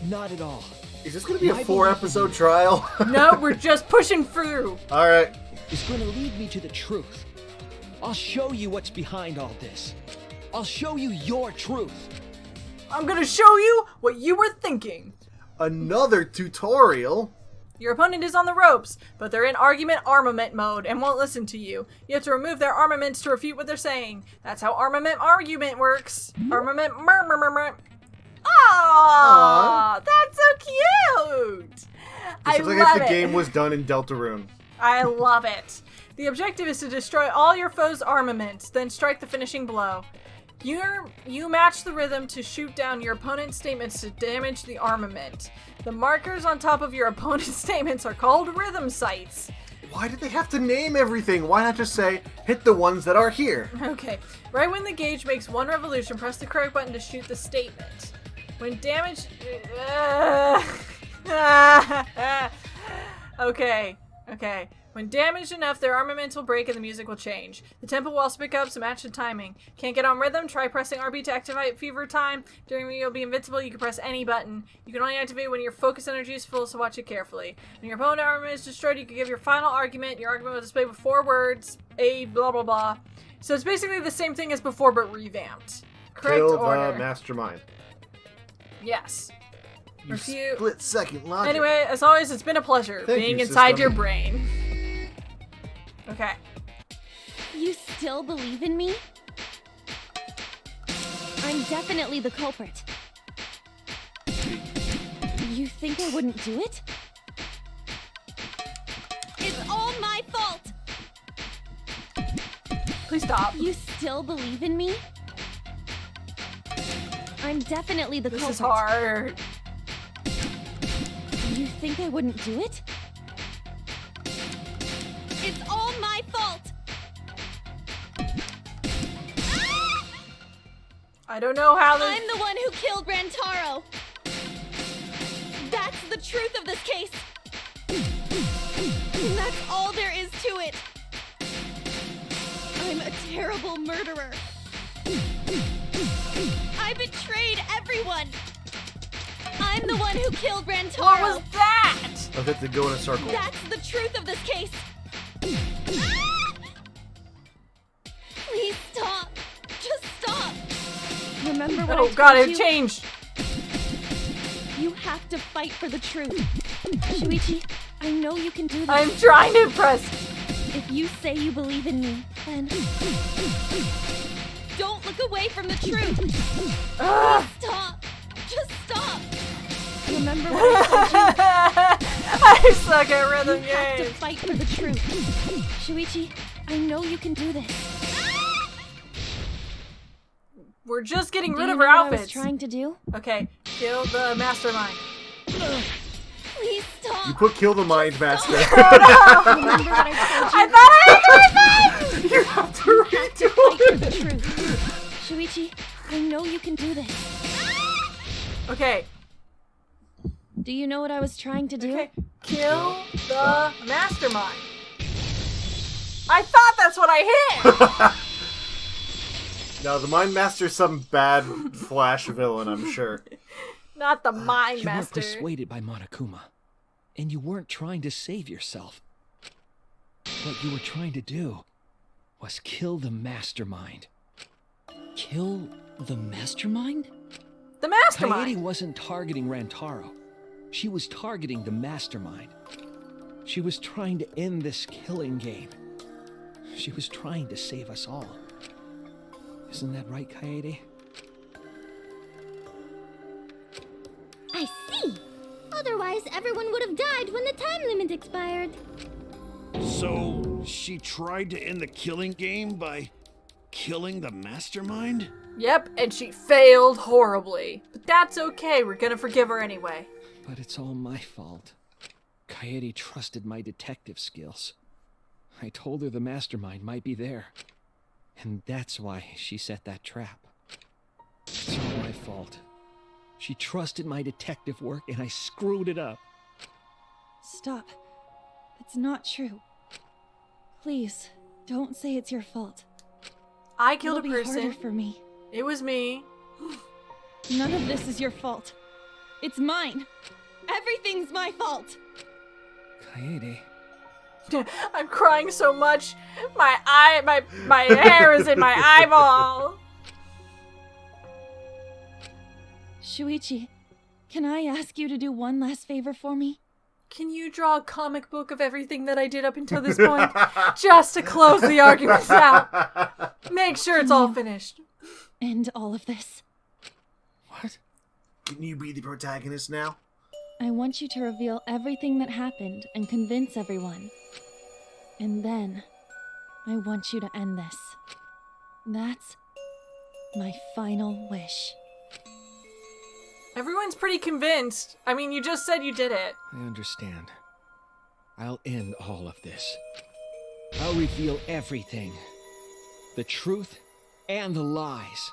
Not at all. Is this going to be a My 4-episode trial? No, we're just pushing through. Alright. It's going to lead me to the truth. I'll show you what's behind all this. I'll show you your truth. I'm gonna show you what you were thinking. Another tutorial? Your opponent is on the ropes, but they're in argument armament mode and won't listen to you. You have to remove their armaments to refute what they're saying. That's how armament argument works. Armament Aww, that's so cute. I It's like love if the it. game was done in Deltarune. I love it. The objective is to destroy all your foe's armaments, then strike the finishing blow. You match the rhythm to shoot down your opponent's statements to damage the armament. The markers on top of your opponent's statements are called rhythm sites. Why did they have to name everything? Why not just say, hit the ones that are here? Okay, right when the gauge makes one revolution, press the correct button to shoot the statement. When damage... Okay. When damaged enough, their armaments will break and the music will change. The tempo will also pick up, so match the timing. Can't get on rhythm? Try pressing RB to activate Fever Time. During when you'll be invincible, you can press any button. You can only activate when your focus energy is full, so watch it carefully. When your opponent's armament is destroyed, you can give your final argument. Your argument will display with 4 words. A blah blah blah. So it's basically the same thing as before, but revamped. Correct Kill order. the mastermind. Yes. You Refute. split second logic. Anyway, as always, it's been a pleasure Thank being you, inside system. your brain. Okay. You still believe in me? I'm definitely the culprit. You think I wouldn't do it? It's all my fault! Please stop. You still believe in me? I'm definitely the This culprit. is hard. You think I wouldn't do it? It's all my fault! I don't know how this... I'm the one who killed Rantaro! That's the truth of this case! And that's all there is to it! I'm a terrible murderer! I betrayed everyone! I'm the one who killed Rantaro! What was that? I'll have to go in a circle. That's the truth of this case! Please stop! Just stop! Remember what I Oh told god, you? it changed! You have to fight for the truth. Shuichi, I know you can do this. I'm trying to impress. If you say you believe in me, then... Don't look away from the truth! Stop! Just stop! Remember what I told you? I suck at rhythm You have to games. fight for the truth. Shuichi, I know you can do this. We're just getting Do rid you of know her what I was outfits. trying to do? Okay, kill the mastermind. Please stop! You put kill the mind master. Remember what I told you? I thought I had to You have to You have to fight for redo the it. truth. Shuichi, I know you can do this. Okay, Do you know what I was trying to do? okay. Kill the mastermind. I thought that's what I hit! Now, the mind master's some bad Flash villain, I'm sure. Not the mind You master. weren't persuaded by Monokuma, and you weren't trying to save yourself. What you were trying to do was kill the mastermind. Kill the mastermind? The mastermind. Kaede wasn't targeting Rantaro. She was targeting the mastermind. She was trying to end this killing game. She was trying to save us all. Isn't that right, Kaede? Otherwise, everyone would have died when the time limit expired. So, she tried to end the killing game by killing the mastermind? Yep, and she failed horribly. But that's okay, we're gonna forgive her anyway. But it's all my fault. Kaede trusted my detective skills. I told her the mastermind might be there. And that's why she set that trap. It's all my fault. She trusted my detective work and I screwed it up. Stop. It's not true. Please, don't say it's your fault. I killed It'll a be person. harder for me. It was me. None of this is your fault. It's mine. Everything's my fault. Kaede. I'm crying so much. My hair is in my eyeball. Shuichi, can I ask you to do one last favor for me? Can you draw a comic book of everything that I did up until this point? Just to close the arguments out. Make sure it's all finished. End all of this. What? Can you be the protagonist now? I want you to reveal everything that happened and convince everyone. And then, I want you to end this. That's my final wish. Everyone's pretty convinced. I mean, you just said you did it. I understand. I'll end all of this. I'll reveal everything. The truth and the lies.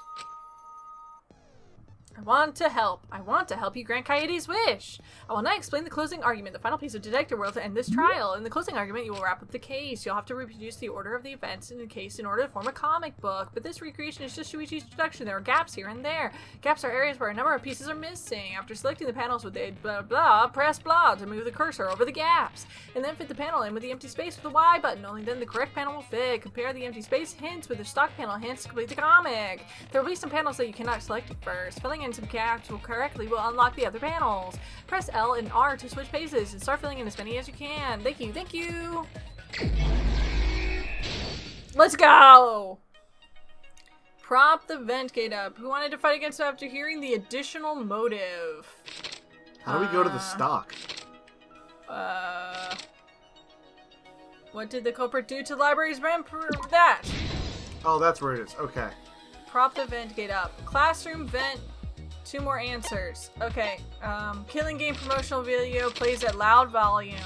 I want to help. I want to help you grant Kaede's wish. I will now explain the closing argument, the final piece of detective world to end this trial. In the closing argument, you will wrap up the case. You'll have to reproduce the order of the events in the case in order to form a comic book. But this recreation is just Shuichi's introduction. There are gaps here and there. Gaps are areas where a number of pieces are missing. After selecting the panels with a blah blah, press blah to move the cursor over the gaps. And then fit the panel in with the empty space with the Y button. Only then the correct panel will fit. Compare the empty space hints with the stock panel hints to complete the comic. There will be some panels that you cannot select at first. Filling in some gaps correctly will unlock the other panels. Press L and R to switch pages and start filling in as many as you can. Thank you, thank you. Let's go. Prop the vent gate up. Who wanted to fight against it after hearing the additional motive? How do we go to the stock? What did the culprit do to the library's rent? Prove that. Oh, that's where it is. Okay. Prop the vent gate up. Classroom vent. 2 more answers. Okay. Killing game promotional video plays at loud volume.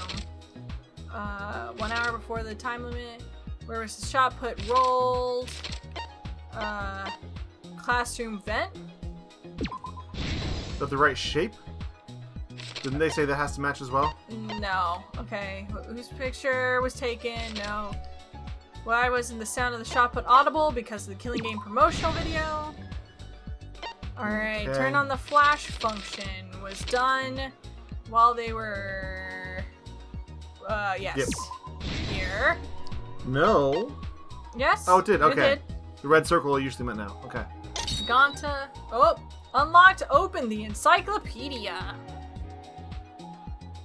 1 hour before the time limit. Where was the shot put? Rolled. Classroom vent. Is that the right shape? Didn't they say that has to match as well? No. Okay. Whose picture was taken? No. Why wasn't the sound of the shot put audible? Because of the killing game promotional video. Alright, Okay. turn on the flash function was done while they were... yes. Yep. Here. No. Yes? Oh, it did. It Okay. did. The red circle usually meant no. Okay. Gone to... Oh! Unlocked open the encyclopedia.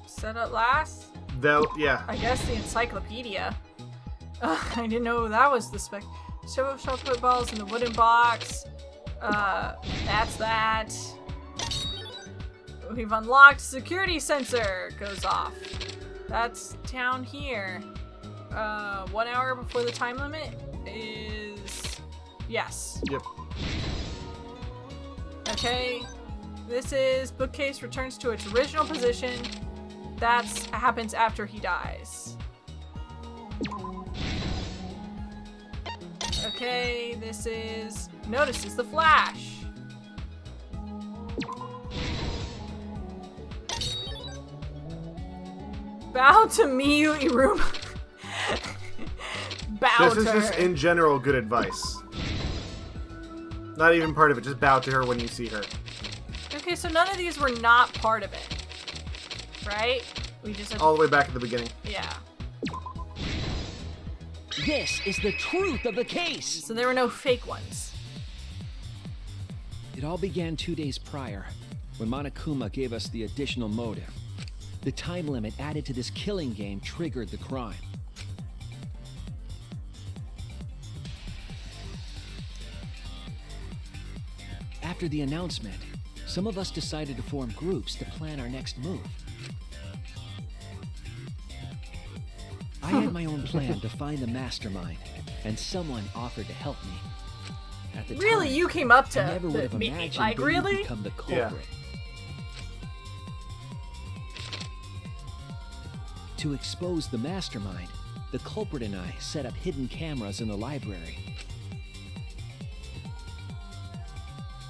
Set up last? Though, yeah. I guess the encyclopedia. I didn't know that was the spec. Shall put balls in the wooden box. That's that. We've unlocked security sensor. Goes off. That's down here. 1 hour before the time limit is... Yes. Yep. Okay. This is bookcase returns to its original position. That happens after he dies. Okay, this is... Notices the flash. Bow to me, Rube. Bow This is to just her. in general good advice. Not even part of it. Just bow to her when you see her. Okay, so none of these were not part of it. Right? We just had All the way back at the beginning. Yeah. This is the truth of the case. So there were no fake ones. It all began 2 days prior, when Monokuma gave us the additional motive. The time limit added to this killing game triggered the crime. After the announcement, some of us decided to form groups to plan our next move. had my own plan to find the mastermind, and someone offered to help me. At the Really, time, you came up to I never would have me, imagined like, they would really? become the culprit. To expose the mastermind, the culprit and I set up hidden cameras in the library.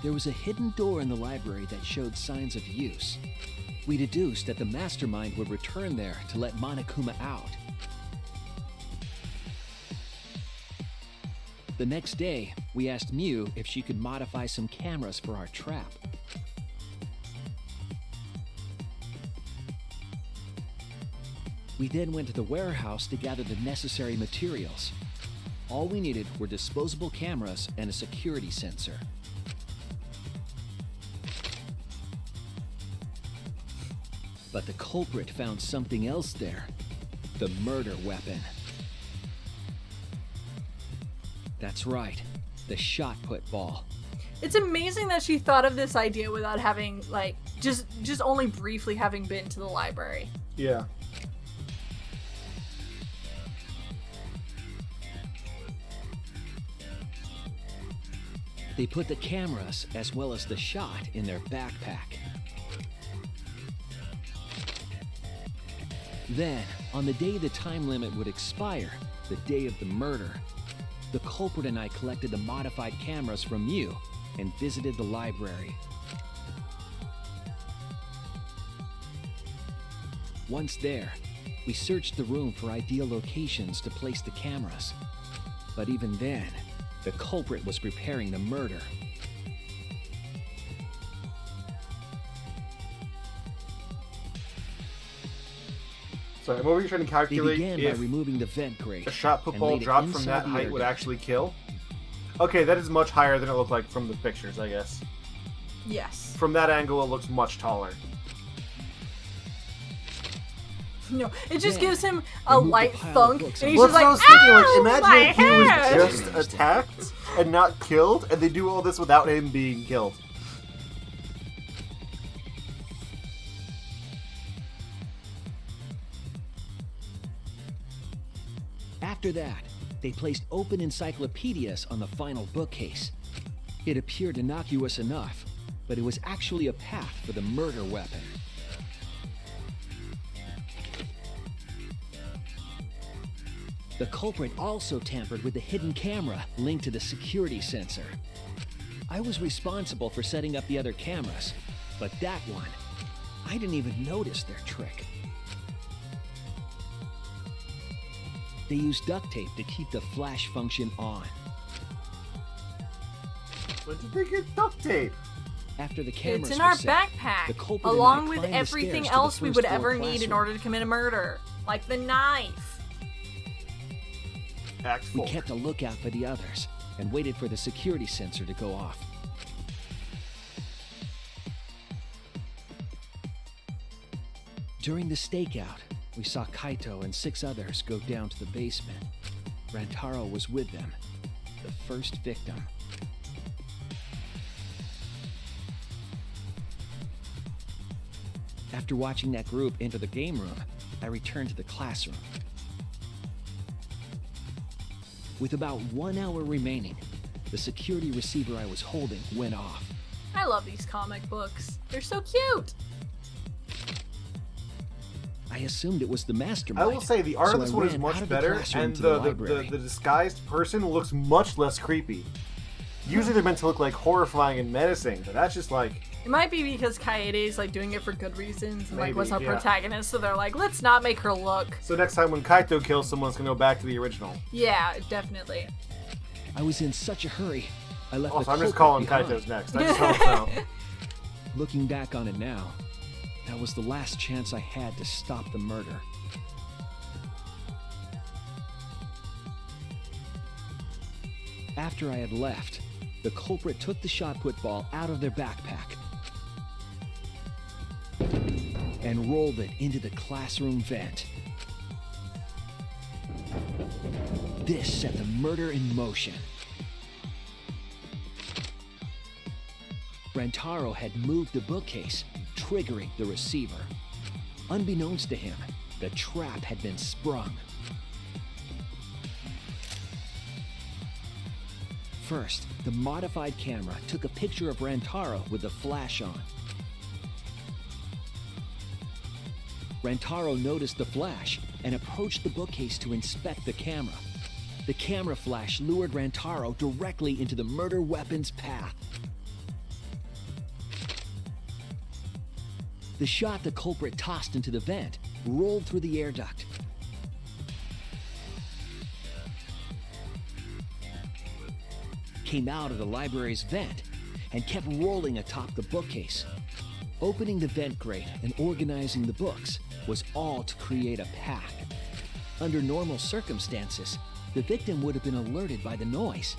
There was a hidden door in the library that showed signs of use. We deduced that the mastermind would return there to let Monokuma out. The next day, we asked Mew if she could modify some cameras for our trap. We then went to the warehouse to gather the necessary materials. All we needed were disposable cameras and a security sensor. But the culprit found something else there. The murder weapon. That's right, the shot put ball. It's amazing that she thought of this idea without having, like, just only briefly having been to the library. Yeah. They put the cameras as well as the shot in their backpack. Then, on the day the time limit would expire, the day of the murder, the culprit and I collected the modified cameras from Mew and visited the library. Once there, we searched the room for ideal locations to place the cameras. But even then, the culprit was preparing the murder. Sorry, what were you trying to calculate? They began if by removing the vent grate. a shot put and ball laid it dropped from inside that the height air would duct. actually kill? Okay, that is much higher than it looked like from the pictures, I guess. Yes. From that angle, it looks much taller. No, it just Then, gives him they a moved light the pile of thunk, books and on he's Well, just that's like, what I was thinking. "Ow, Like, my imagine if he hair!" was just attacked and not killed, and they do all this without him being killed. After that, they placed open encyclopedias on the final bookcase. It appeared innocuous enough, but it was actually a path for the murder weapon. The culprit also tampered with the hidden camera linked to the security sensor. I was responsible for setting up the other cameras, but that one, I didn't even notice their trick. They used duct tape to keep the flash function on. When did they get duct tape? After the cameras It's in were our set, backpack, the culprit and I along with climbed the everything stairs to the else we first would floor ever need in classroom. order to commit a murder. Like the knife. Act We 4. kept a lookout for the others and waited for the security sensor to go off. During the stakeout, we saw Kaito and 6 others go down to the basement. Rantaro was with them, the first victim. After watching that group enter the game room, I returned to the classroom. With about 1 hour remaining, the security receiver I was holding went off. I love these comic books. They're so cute. I assumed it was the mastermind. I will say the art so of this I one is ran much out of the better, classroom and to the library. disguised person looks much less creepy. Usually they're meant to look like horrifying and menacing, but that's just like... It might be because Kaede's like doing it for good reasons, and like was our Maybe, yeah. protagonist, so they're like, let's not make her look. So next time when Kaito kills someone, it's gonna go back to the original. Yeah, definitely. I was in such a hurry, I left Also, the I'm just culprit calling behind. Kaito's next. I just don't know. Looking back on it now, that was the last chance I had to stop the murder. After I had left, the culprit took the shot put ball out of their backpack and rolled it into the classroom vent. This set the murder in motion. Rantaro had moved the bookcase, triggering the receiver. Unbeknownst to him, the trap had been sprung. First, the modified camera took a picture of Rantaro with the flash on. Rantaro noticed the flash and approached the bookcase to inspect the camera. The camera flash lured Rantaro directly into the murder weapon's path. The shot the culprit tossed into the vent rolled through the air duct. Came out of the library's vent and kept rolling atop the bookcase. Opening the vent grate and organizing the books was all to create a pack. Under normal circumstances, the victim would have been alerted by the noise.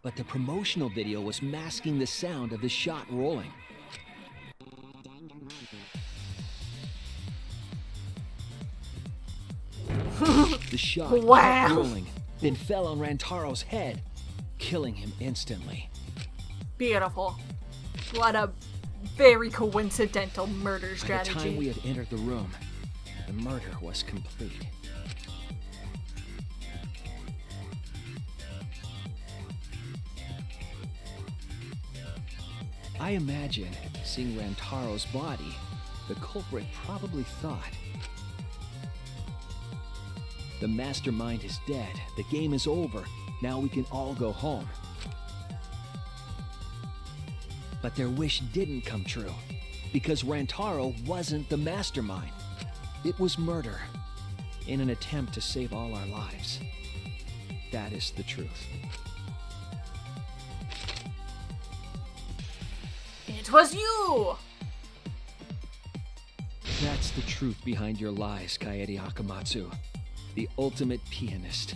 But the promotional video was masking the sound of the shot rolling. The shot kept rolling, then fell on Rantaro's head, killing him instantly. Beautiful. What a very coincidental murder strategy. By the time we had entered the room, the murder was complete. I imagine, seeing Rantaro's body, the culprit probably thought, the mastermind is dead, the game is over, now we can all go home. But their wish didn't come true, because Rantaro wasn't the mastermind. It was murder, in an attempt to save all our lives. That is the truth. It was you! That's the truth behind your lies, Kaede Akamatsu. The ultimate pianist.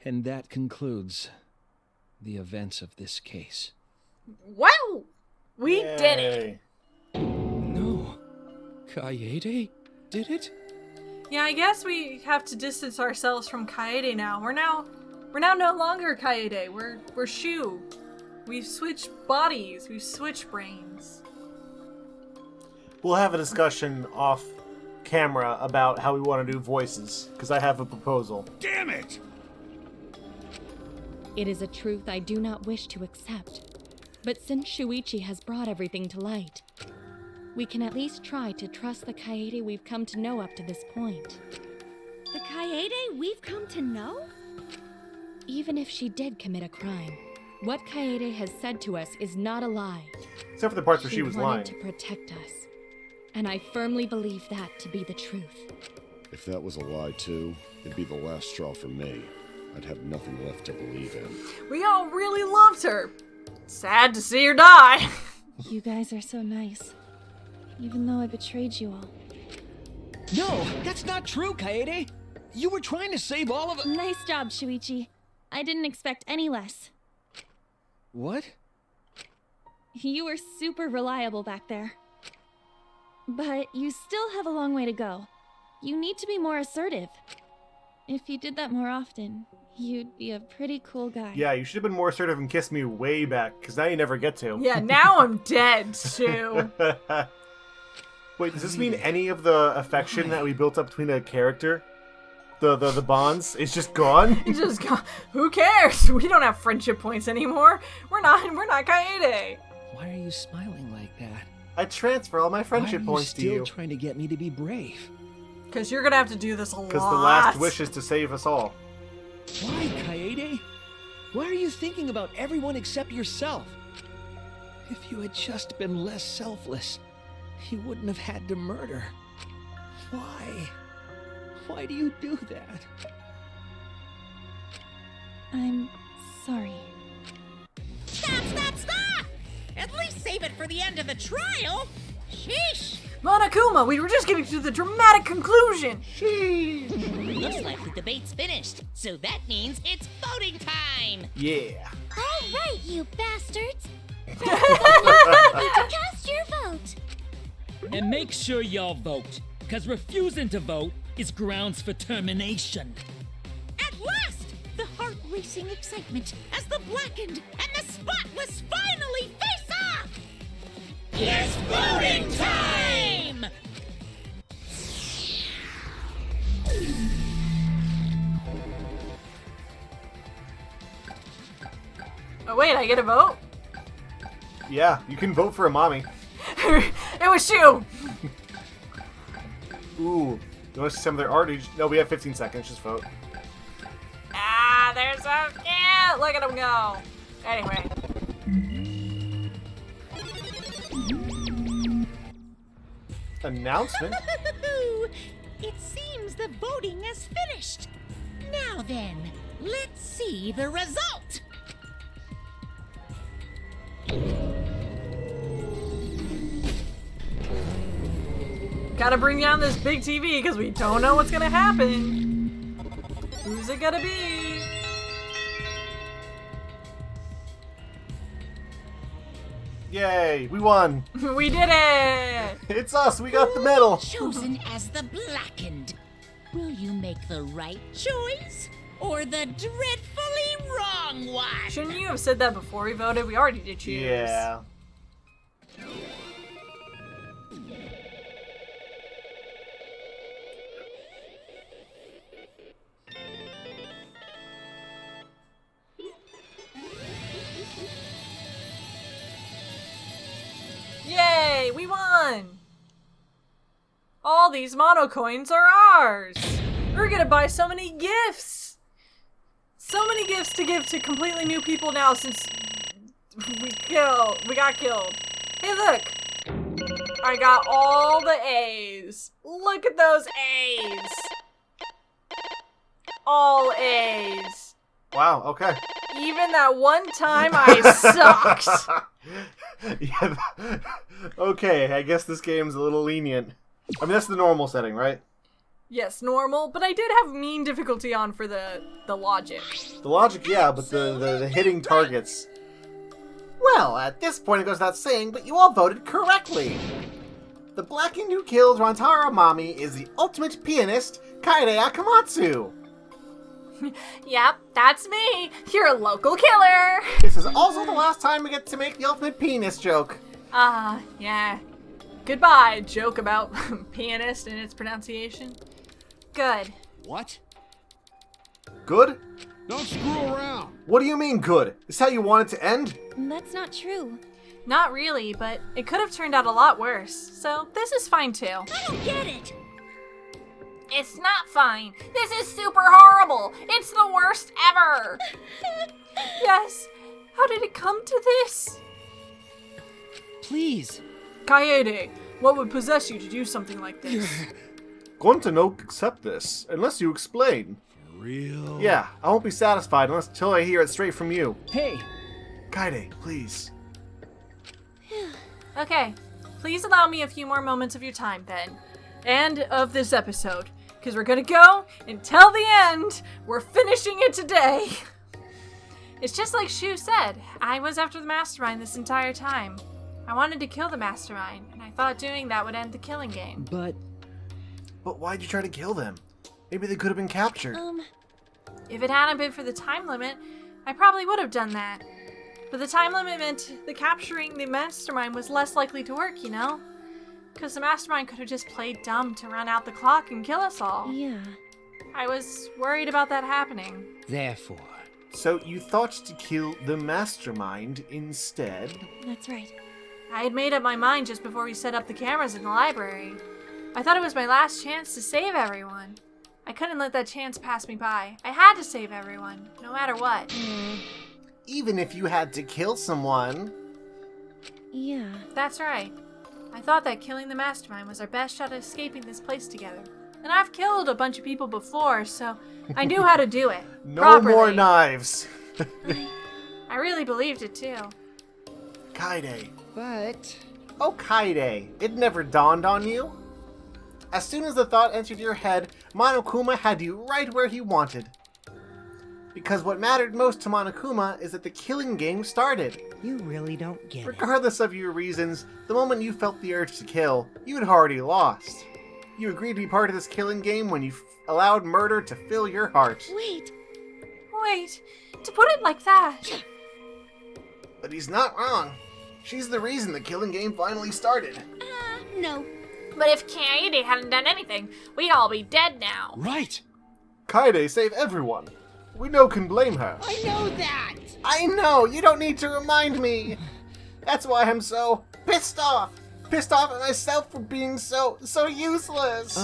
And that concludes the events of this case. Wow! We did it! No. Kaede did it? Yeah, I guess we have to distance ourselves from Kaede now. We're now no longer Kaede. We're Shu. We've switched bodies. We've switched brains. We'll have a discussion off camera about how we want to do voices, because I have a proposal. Damn it! It is a truth I do not wish to accept. But since Shuichi has brought everything to light, we can at least try to trust the Kaede we've come to know up to this point. The Kaede we've come to know? Even if she did commit a crime, what Kaede has said to us is not a lie. Except for the parts where she was lying. wanted to protect us, and I firmly believe that to be the truth. If that was a lie too, it'd be the last straw for me. I'd have nothing left to believe in. We all really loved her. Sad to see her die. You guys are so nice. Even though I betrayed you all. No, that's not true, Kaede! You were trying to save all of it. Nice job, Shuichi. I didn't expect any less. What? You were super reliable back there. But you still have a long way to go. You need to be more assertive. If you did that more often, you'd be a pretty cool guy. Yeah, you should have been more assertive and kissed me way back, because now you never get to. Yeah, now I'm dead, too. Wait, does this mean any of the affection that we built up between a character, the bonds, is just gone? It's just gone. Who cares? We don't have friendship points anymore. We're not Kaede. Why are you smiling like that? I transfer all my friendship points to you. Why are you still trying to get me to be brave? Because you're gonna have to do this a lot. Because the last wish is to save us all. Why, Kaede? Why are you thinking about everyone except yourself? If you had just been less selfless, you wouldn't have had to murder. Why? Why do you do that? I'm sorry. Stop, stop, stop! At least save it for the end of the trial. Sheesh! Monokuma, we were just getting to the dramatic conclusion. Looks like the debate's finished, so that means it's voting time! Yeah. All right, you bastards! You to cast your vote! And make sure y'all vote, because refusing to vote is grounds for termination. At last! The heart-racing excitement as the blackened and the spotless finally face off! Yes, vote! wait, I get a vote? Yeah, you can vote for a mommy. It was Shu! Ooh, you want to see some of their art? No, we have 15 seconds. Just vote. Ah, there's a... Yeah, look at him go. Anyway. Announcement? It seems the voting has finished. Now then, let's see the result. Gotta bring down this big TV because we don't know what's gonna happen. Who's it gonna be? Yay, we won. We did it! It's us, we got the medal. Chosen as the Blackened. Will you make the right choice or the dreadfully wrong one? Shouldn't you have said that before we voted? We already did choose. Yeah. Yay, we won! All these mono coins are ours! We're gonna buy so many gifts! So many gifts to give to completely new people now since we got killed. Hey look! I got all the A's. Look at those A's! All A's. Wow, okay. Even that one time I sucked. Yeah. Okay, I guess this game's a little lenient. I mean, that's the normal setting, right? Yes, normal, but I did have mean difficulty on for the logic. The logic, yeah, but the hitting targets. Well, at this point it goes without saying, but you all voted correctly. The Blackened who killed Rantaro Mami is the ultimate pianist, Kaede Akamatsu. Yep, that's me. You're a local killer. This is also the last time we get to make the ultimate pianist joke. Yeah. Goodbye, joke about pianist and its pronunciation. Good. What? Good? Don't screw around. What do you mean good? Is this how you want it to end? That's not true. Not really, but it could have turned out a lot worse. So this is fine too. I don't get it. It's not fine. This is super horrible. It's the worst ever. Yes. How did it come to this? Please. Kaede, what would possess you to do something like this? Going to no accept this, unless you explain. For real? Yeah, I won't be satisfied until I hear it straight from you. Hey. Kaede, please. Okay, please allow me a few more moments of your time then. And of this episode. Because we're gonna go until the end. We're finishing it today. It's just like Shu said. I was after the mastermind this entire time. I wanted to kill the mastermind, and I thought doing that would end the killing game. But why'd you try to kill them? Maybe they could have been captured. If it hadn't been for the time limit, I probably would have done that. But the time limit meant the capturing the mastermind was less likely to work, you know? Because the mastermind could have just played dumb to run out the clock and kill us all. Yeah. I was worried about that happening. therefore. So you thought to kill the mastermind instead? That's right. I had made up my mind just before we set up the cameras in the library. I thought it was my last chance to save everyone. I couldn't let that chance pass me by. I had to save everyone, no matter what. Even if you had to kill someone. Yeah. That's right. I thought that killing the mastermind was our best shot at escaping this place together. And I've killed a bunch of people before, so I knew how to do it. No properly. more knives. I really believed it too. Kaede. But Oh, Kaede, it never dawned on you? As soon as the thought entered your head, Monokuma had you right where he wanted. Because what mattered most to Monokuma is that the killing game started. You really don't get it. Regardless of your reasons, the moment you felt the urge to kill, you had already lost. You agreed to be part of this killing game when you allowed murder to fill your heart. Wait, to put it like that. But he's not wrong. She's the reason the killing game finally started. No. But if Kaede hadn't done anything, we'd all be dead now. Right. Kaede saved everyone. We no can blame her. I know that. I know, you don't need to remind me. That's why I'm so pissed off. Pissed off at myself for being so useless.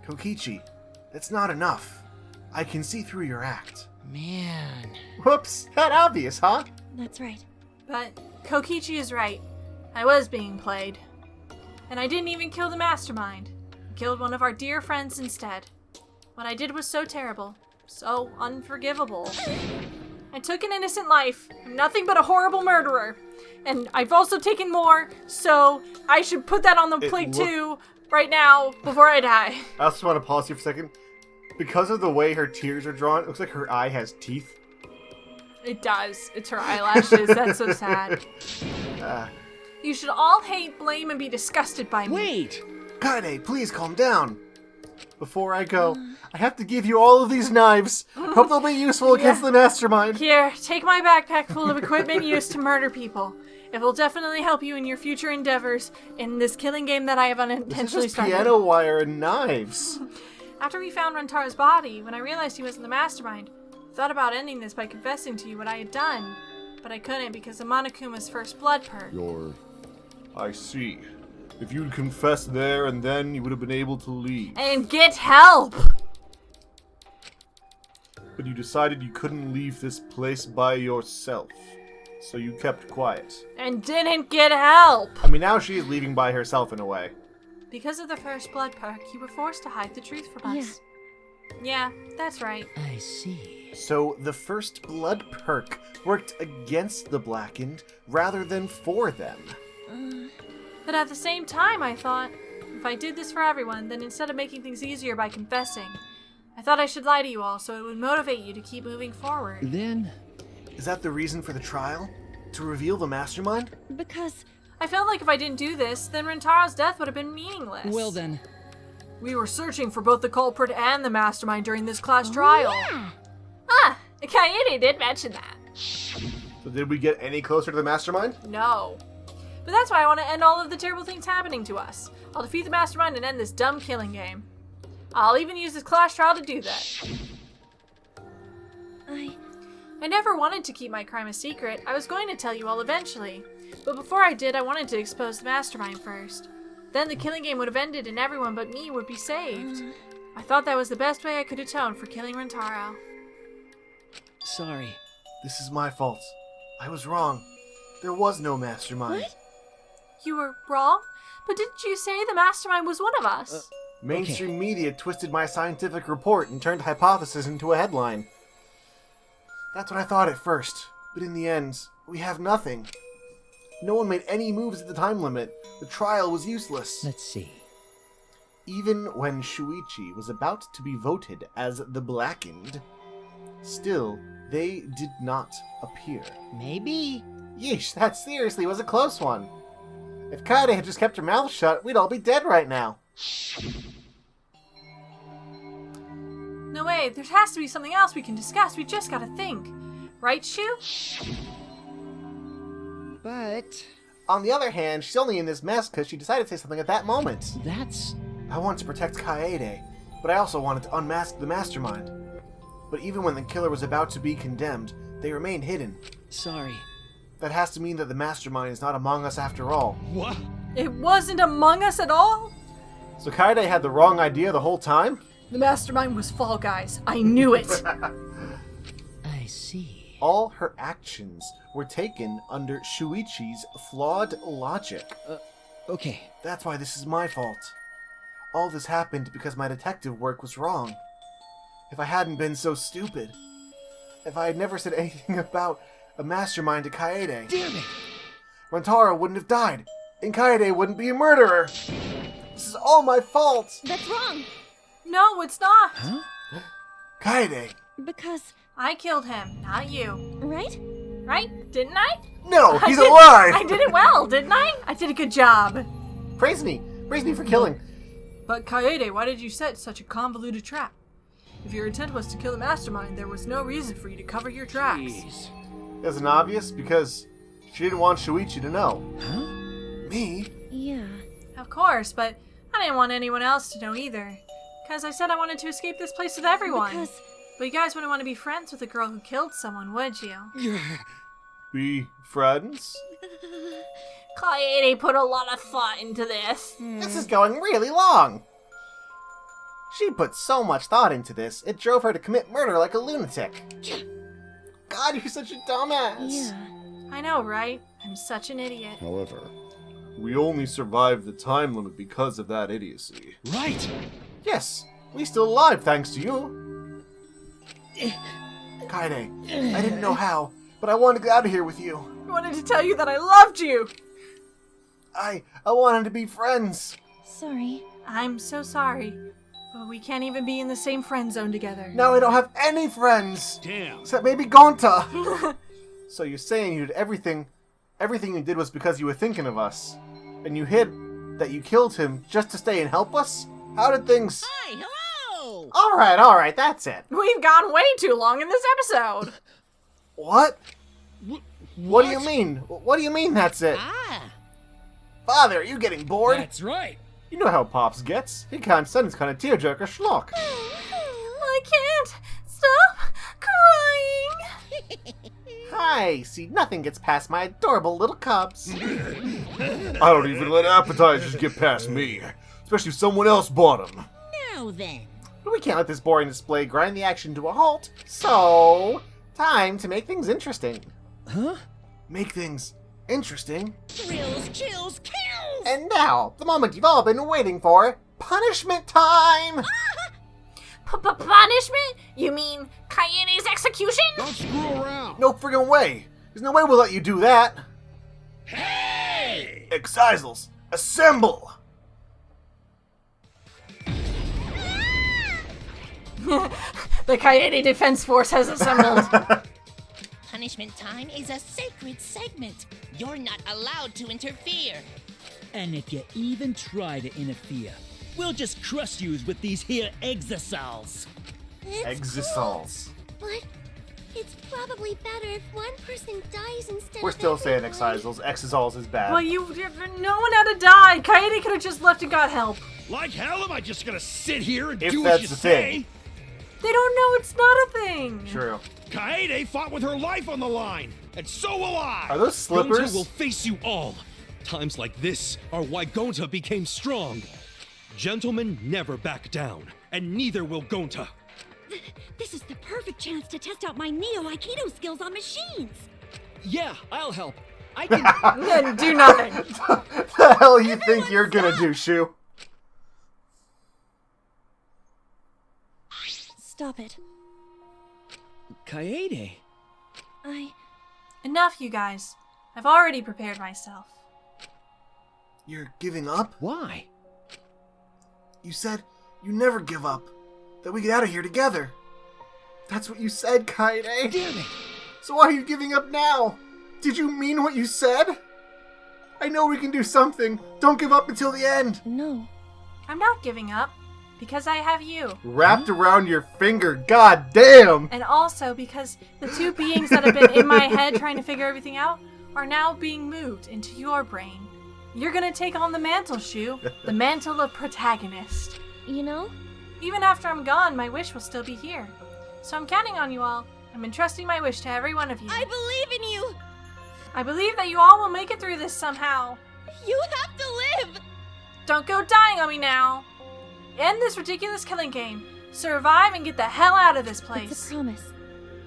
Kokichi, that's not enough. I can see through your act. Man. Whoops, that obvious, huh? That's right. But Kokichi is right. I was being played. And I didn't even kill the mastermind. I killed one of our dear friends instead. What I did was so terrible. So unforgivable. I took an innocent life. I'm nothing but a horrible murderer. And I've also taken more, so I should put that on the plate too, right now, before I die. I also want to pause here for a second. Because of the way her tears are drawn, it looks like her eye has teeth. It does. It's her eyelashes. That's so sad. You should all hate, blame, and be disgusted by me. Wait! Kaede, please calm down. Before I go, I have to give you all of these knives. Hope they'll be useful against the mastermind. Here, take my backpack full of equipment used to murder people. It will definitely help you in your future endeavors in this killing game that I have unintentionally This is just started. piano wire and knives. After we found Rantaro's body, when I realized he wasn't the mastermind, I thought about ending this by confessing to you what I had done. But I couldn't because of Monokuma's first blood perk. I see. If you'd confessed there and then, you would have been able to leave. And get help! But you decided you couldn't leave this place by yourself. So you kept quiet. And didn't get help! I mean, now she is leaving by herself in a way. Because of the first blood perk, you were forced to hide the truth from us. Yeah, that's right. I see. So the first blood perk worked against the Blackened rather than for them. But at the same time, I thought, if I did this for everyone, then instead of making things easier by confessing, I thought I should lie to you all so it would motivate you to keep moving forward. Then? Is that the reason for the trial? To reveal the mastermind? Because I felt like if I didn't do this, then Rantaro's death would have been meaningless. Well then. We were searching for both the culprit and the mastermind during this class trial. Yeah. Ah, Kaede did mention that. So did we get any closer to the mastermind? No. But that's why I want to end all of the terrible things happening to us. I'll defeat the mastermind and end this dumb killing game. I'll even use this class trial to do that. I never wanted to keep my crime a secret. I was going to tell you all eventually. But before I did, I wanted to expose the mastermind first. Then the killing game would have ended and everyone but me would be saved. I thought that was the best way I could atone for killing Rantaro. Sorry. This is my fault. I was wrong. There was no mastermind. What? You were wrong? But didn't you say the mastermind was one of us? Mainstream media twisted my scientific report and turned hypothesis into a headline. That's what I thought at first, but in the end, we have nothing. No one made any moves at the time limit. The trial was useless. Let's see. Even when Shuichi was about to be voted as the Blackened, still, they did not appear. Maybe. Yeesh, that seriously was a close one. If Kaede had just kept her mouth shut, we'd all be dead right now. No way, there has to be something else we can discuss. We just gotta think. Right, Shu? But on the other hand, she's only in this mess because she decided to say something at that moment. That's... I wanted to protect Kaede, but I also wanted to unmask the mastermind. But even when the killer was about to be condemned, they remained hidden. Sorry. That has to mean that the mastermind is not among us after all. What? It wasn't among us at all? So Kaede had the wrong idea the whole time? The mastermind was Fall Guys. I knew it. I see. All her actions were taken under Shuichi's flawed logic. Okay. That's why this is my fault. All this happened because my detective work was wrong. If I hadn't been so stupid. If I had never said anything about a mastermind to Kaede. Damn it! Rantaro wouldn't have died, and Kaede wouldn't be a murderer. This is all my fault. That's wrong. No, it's not. Huh? Kaede. Because I killed him, not you. Right? Right? Didn't I? No, he's alive! I did it well, didn't I? I did a good job. Praise me for killing. But Kaede, why did you set such a convoluted trap? If your intent was to kill the mastermind, there was no reason for you to cover your tracks. Jeez. Isn't obvious because she didn't want Shuichi to know. Huh? Me? Yeah. Of course, but I didn't want anyone else to know either. Because I said I wanted to escape this place with everyone. Because But you guys wouldn't want to be friends with a girl who killed someone, would you? Be friends? Kaede put a lot of thought into this. This is going really long. She put so much thought into this, it drove her to commit murder like a lunatic. God, you're such a dumbass. Yeah. I know, right? I'm such an idiot. However, we only survived the time limit because of that idiocy. Right! Yes, we still alive thanks to you. Kaede, I didn't know how, but I wanted to get out of here with you. I wanted to tell you that I loved you. I wanted to be friends. Sorry. I'm so sorry, but we can't even be in the same friend zone together. Now I don't have any friends. Damn. Except maybe Gonta. So you're saying you did everything you did was because you were thinking of us, and you hid that you killed him just to stay and help us? How did things... Hi, hello! Alright, that's it. We've gone way too long in this episode. What? What do you mean? What do you mean that's it? Father, are you getting bored? That's right. You know how Pops gets. He can't stand his kind of tearjerker schlock. I can't stop crying. Hi, see, nothing gets past my adorable little cubs. I don't even let appetizers get past me, especially if someone else bought them. Now then. But we can't let this boring display grind the action to a halt, so time to make things interesting. Huh? Make things interesting. Thrills, chills, kills! And now, the moment you've all been waiting for, punishment time! Punishment? You mean Kaede's execution? Don't screw around. No friggin' way. There's no way we'll let you do that. Hey! Excisals, assemble! The Kaede Defense Force has assembled. Punishment time is a sacred segment. You're not allowed to interfere. And if you even try to interfere, we'll just crush yous with these here exosols. Exosols. But it's probably better if one person dies instead We're of still saying everyone. excisals. Exosols is bad. Well, no one had to die. Kaede could have just left and got help. Like hell, am I just gonna sit here and If do that's what you the say? thing. They don't know it's not a thing. True. Kaede fought with her life on the line, and so will I! Are those slippers? Gonta will face you all. Times like this are why Gonta became strong. Gentlemen never back down, and neither will Gonta. This is the perfect chance to test out my Neo Aikido skills on machines. Yeah, I'll help. I can... Then do nothing. The hell you think you're gonna do, Shu? Stop it. Kaede. Enough, you guys. I've already prepared myself. You're giving up? Why? You said you never give up. That we get out of here together. That's what you said, Kaede. Damn it! So why are you giving up now? Did you mean what you said? I know we can do something. Don't give up until the end. No. I'm not giving up. Because I have you. Wrapped around your finger, god damn! And also because the two beings that have been in my head trying to figure everything out are now being moved into your brain. You're gonna take on the mantle, Shu. The mantle of protagonist. You know? Even after I'm gone, my wish will still be here. So I'm counting on you all. I'm entrusting my wish to every one of you. I believe in you! I believe that you all will make it through this somehow. You have to live! Don't go dying on me now. End this ridiculous killing game. Survive and get the hell out of this place. It's a promise.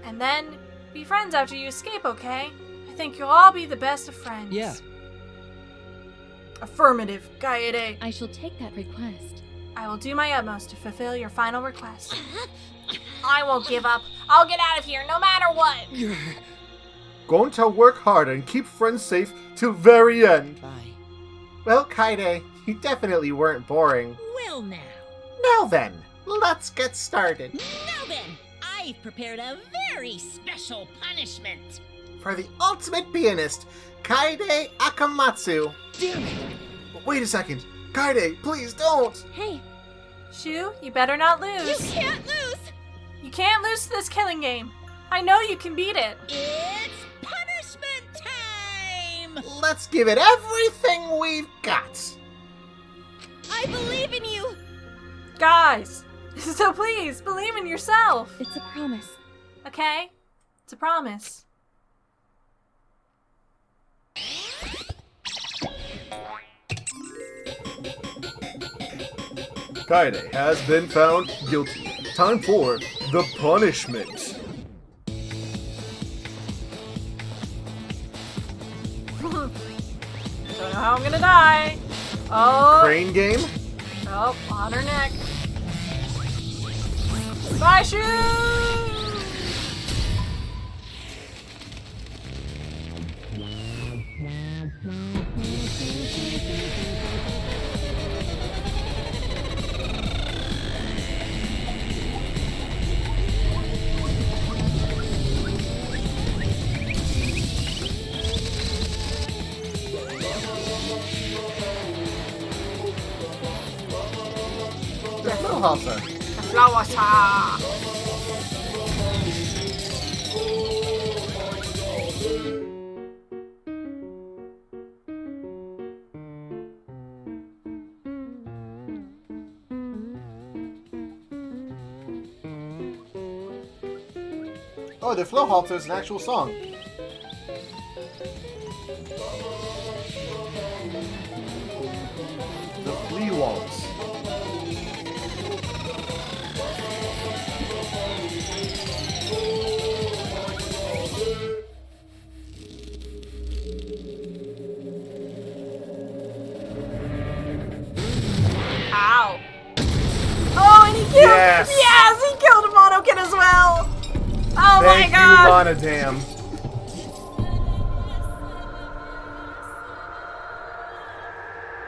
And then be friends after you escape, okay? I think you'll all be the best of friends. Yeah. Affirmative, Kaede. I shall take that request. I will do my utmost to fulfill your final request. I won't give up. I'll get out of here no matter what. Going to work hard and keep friends safe till very end. Bye. Well, Kaede, you definitely weren't boring. Well now. Now then, let's get started. Now then, I've prepared a very special punishment. For the ultimate pianist, Kaede Akamatsu. Damn it! Wait a second. Kaede, please don't. Hey. Shu, you better not lose. You can't lose. You can't lose to this killing game. I know you can beat it. It's punishment time. Let's give it everything we've got. I believe in you. Guys, So please, believe in yourself. It's a promise. Okay? It's a promise. Kaede has been found guilty. Time for the punishment. Don't know how I'm gonna die. Oh. Crane game? Oh, on her neck. Bye, Shu! Flowhauser. Flowhauser. Oh, the Flowhalter is an actual song. The Flea Waltz. Ow. Oh, and he killed. Yes. Yes, he killed a Monokid as well. Oh Thank my god. you, Monodam.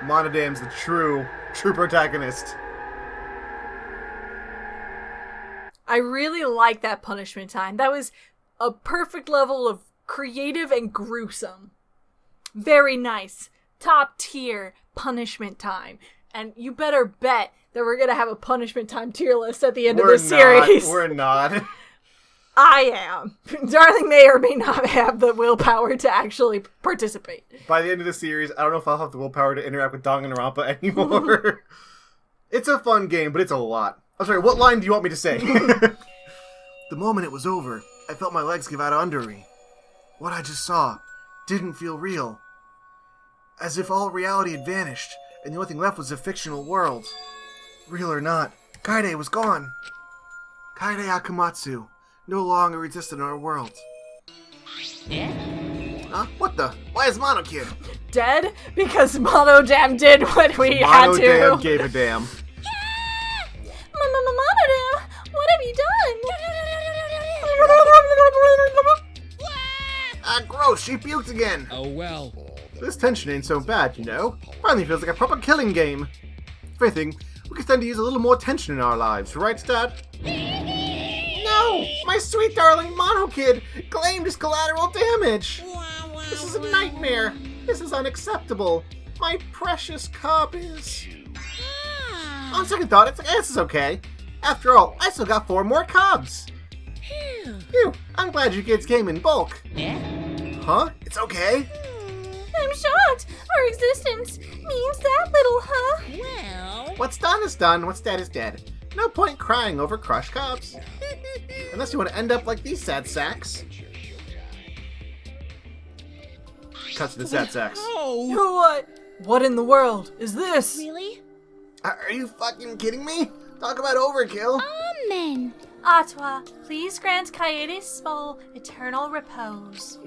Monodam's the true protagonist. I really like that punishment time. That was a perfect level of creative and gruesome. Very nice. Top tier punishment time. And you better bet that we're going to have a punishment time tier list at the end of this series. We're not. I am. Darling may or may not have the willpower to actually participate. By the end of the series, I don't know if I'll have the willpower to interact with Danganronpa anymore. It's a fun game, but it's a lot. I'm sorry, what line do you want me to say? The moment it was over, I felt my legs give out under me. What I just saw didn't feel real. As if all reality had vanished, and the only thing left was a fictional world. Real or not, Kaede was gone. Kaede Akamatsu no longer existed in our world. Huh? What the? Why is Monokid dead? Because Monodam did what we had to. Monodam gave a damn. Monodam, what have you done? Gross, she puked again. Oh well. This tension ain't so bad, you know. Finally feels like a proper killing game. If anything, we could stand to use a little more tension in our lives, right, Stat? No! My sweet darling Monokid claimed his collateral damage! This is a nightmare! This is unacceptable! My precious cub is... On second thought, this is okay. After all, I still got 4 more cubs! Phew, I'm glad you kids came in bulk. Huh? It's okay? I'm shocked. Our existence means that little, huh? Well... What's done is done, what's dead is dead. No point crying over crushed cubs. Unless you want to end up like these sad sacks. Cut to the sad sacks. What? What in the world is this? Really? Are you fucking kidding me? Talk about overkill. Amen. Atwa, please grant Kaede's soul eternal repose.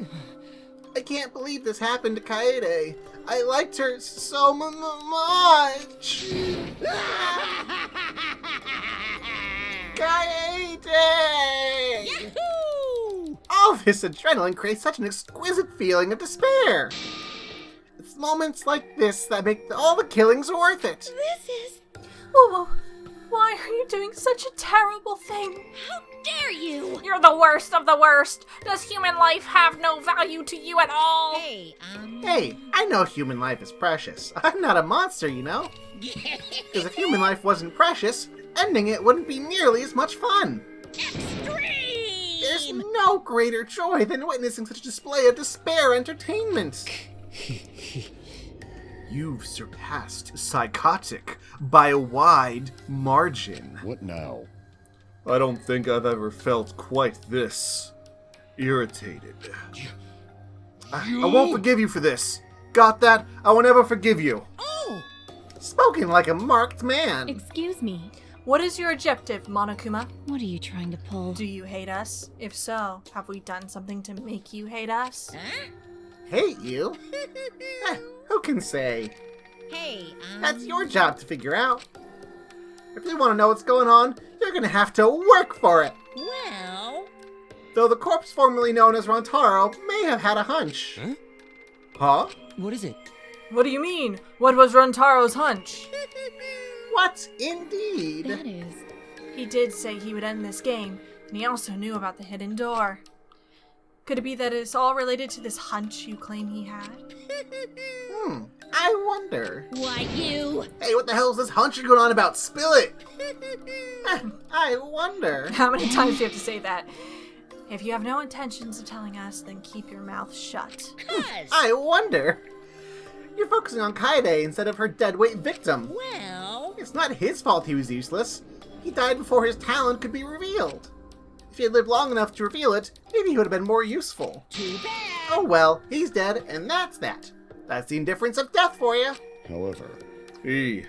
I can't believe this happened to Kaede. I liked her so much. Kaede! Yahoo! All this adrenaline creates such an exquisite feeling of despair. It's moments like this that make all the killings worth it. This is... Whoa, why are you doing such a terrible thing? How dare you! You're the worst of the worst. Does human life have no value to you at all? Hey, Hey, I know human life is precious. I'm not a monster, you know? Because if human life wasn't precious, ending it wouldn't be nearly as much fun. Extreme! There's no greater joy than witnessing such a display of despair entertainment. You've surpassed psychotic by a wide margin. What now? I don't think I've ever felt quite this irritated. I won't forgive you for this. Got that? I will never forgive you. Oh! Spoken like a marked man. Excuse me. What is your objective, Monokuma? What are you trying to pull? Do you hate us? If so, have we done something to make you hate us? Huh? Hate you? Who can say? Hey, That's your job to figure out. If you want to know what's going on, you're gonna have to work for it. Well... Though the corpse formerly known as Rontaro may have had a hunch. Huh? What is it? What do you mean? What was Rontaro's hunch? What indeed? That is. He did say he would end this game, and he also knew about the hidden door. Could it be that it's all related to this hunch you claim he had? I wonder. Why, you... Hey, what the hell is this hunch you're going on about? Spill it! I wonder. How many times do you have to say that? If you have no intentions of telling us, then keep your mouth shut. I wonder. You're focusing on Kaede instead of her deadweight victim. Well... It's not his fault he was useless. He died before his talent could be revealed. If he had lived long enough to reveal it, maybe he would have been more useful. Too bad. Oh well, he's dead, and that's that. That's the indifference of death for you. However, He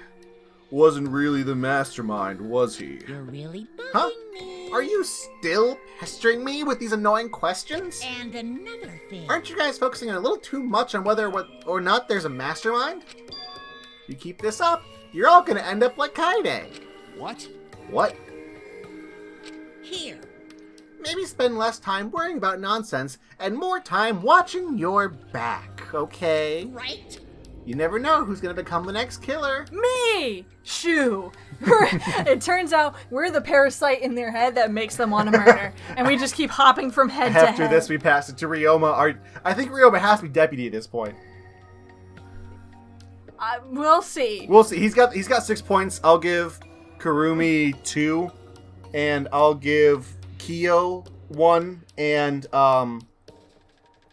wasn't really the mastermind, was he? You're really bugging Huh? me. Are you still pestering me with these annoying questions? And another thing. Aren't you guys focusing a little too much on whether or not there's a mastermind? You keep this up, you're all gonna end up like Kaede. What? What? Here. Maybe spend less time worrying about nonsense and more time watching your back, okay? Right? You never know who's gonna become the next killer. Me! Shoo! It turns out we're the parasite in their head that makes them want to murder. And we just keep hopping from head to head. After this, we pass it to Ryoma. I think Ryoma has to be deputy at this point. We'll see. We'll see. He's got 6 points. I'll give Kurumi 2, and I'll give Kyo 1, and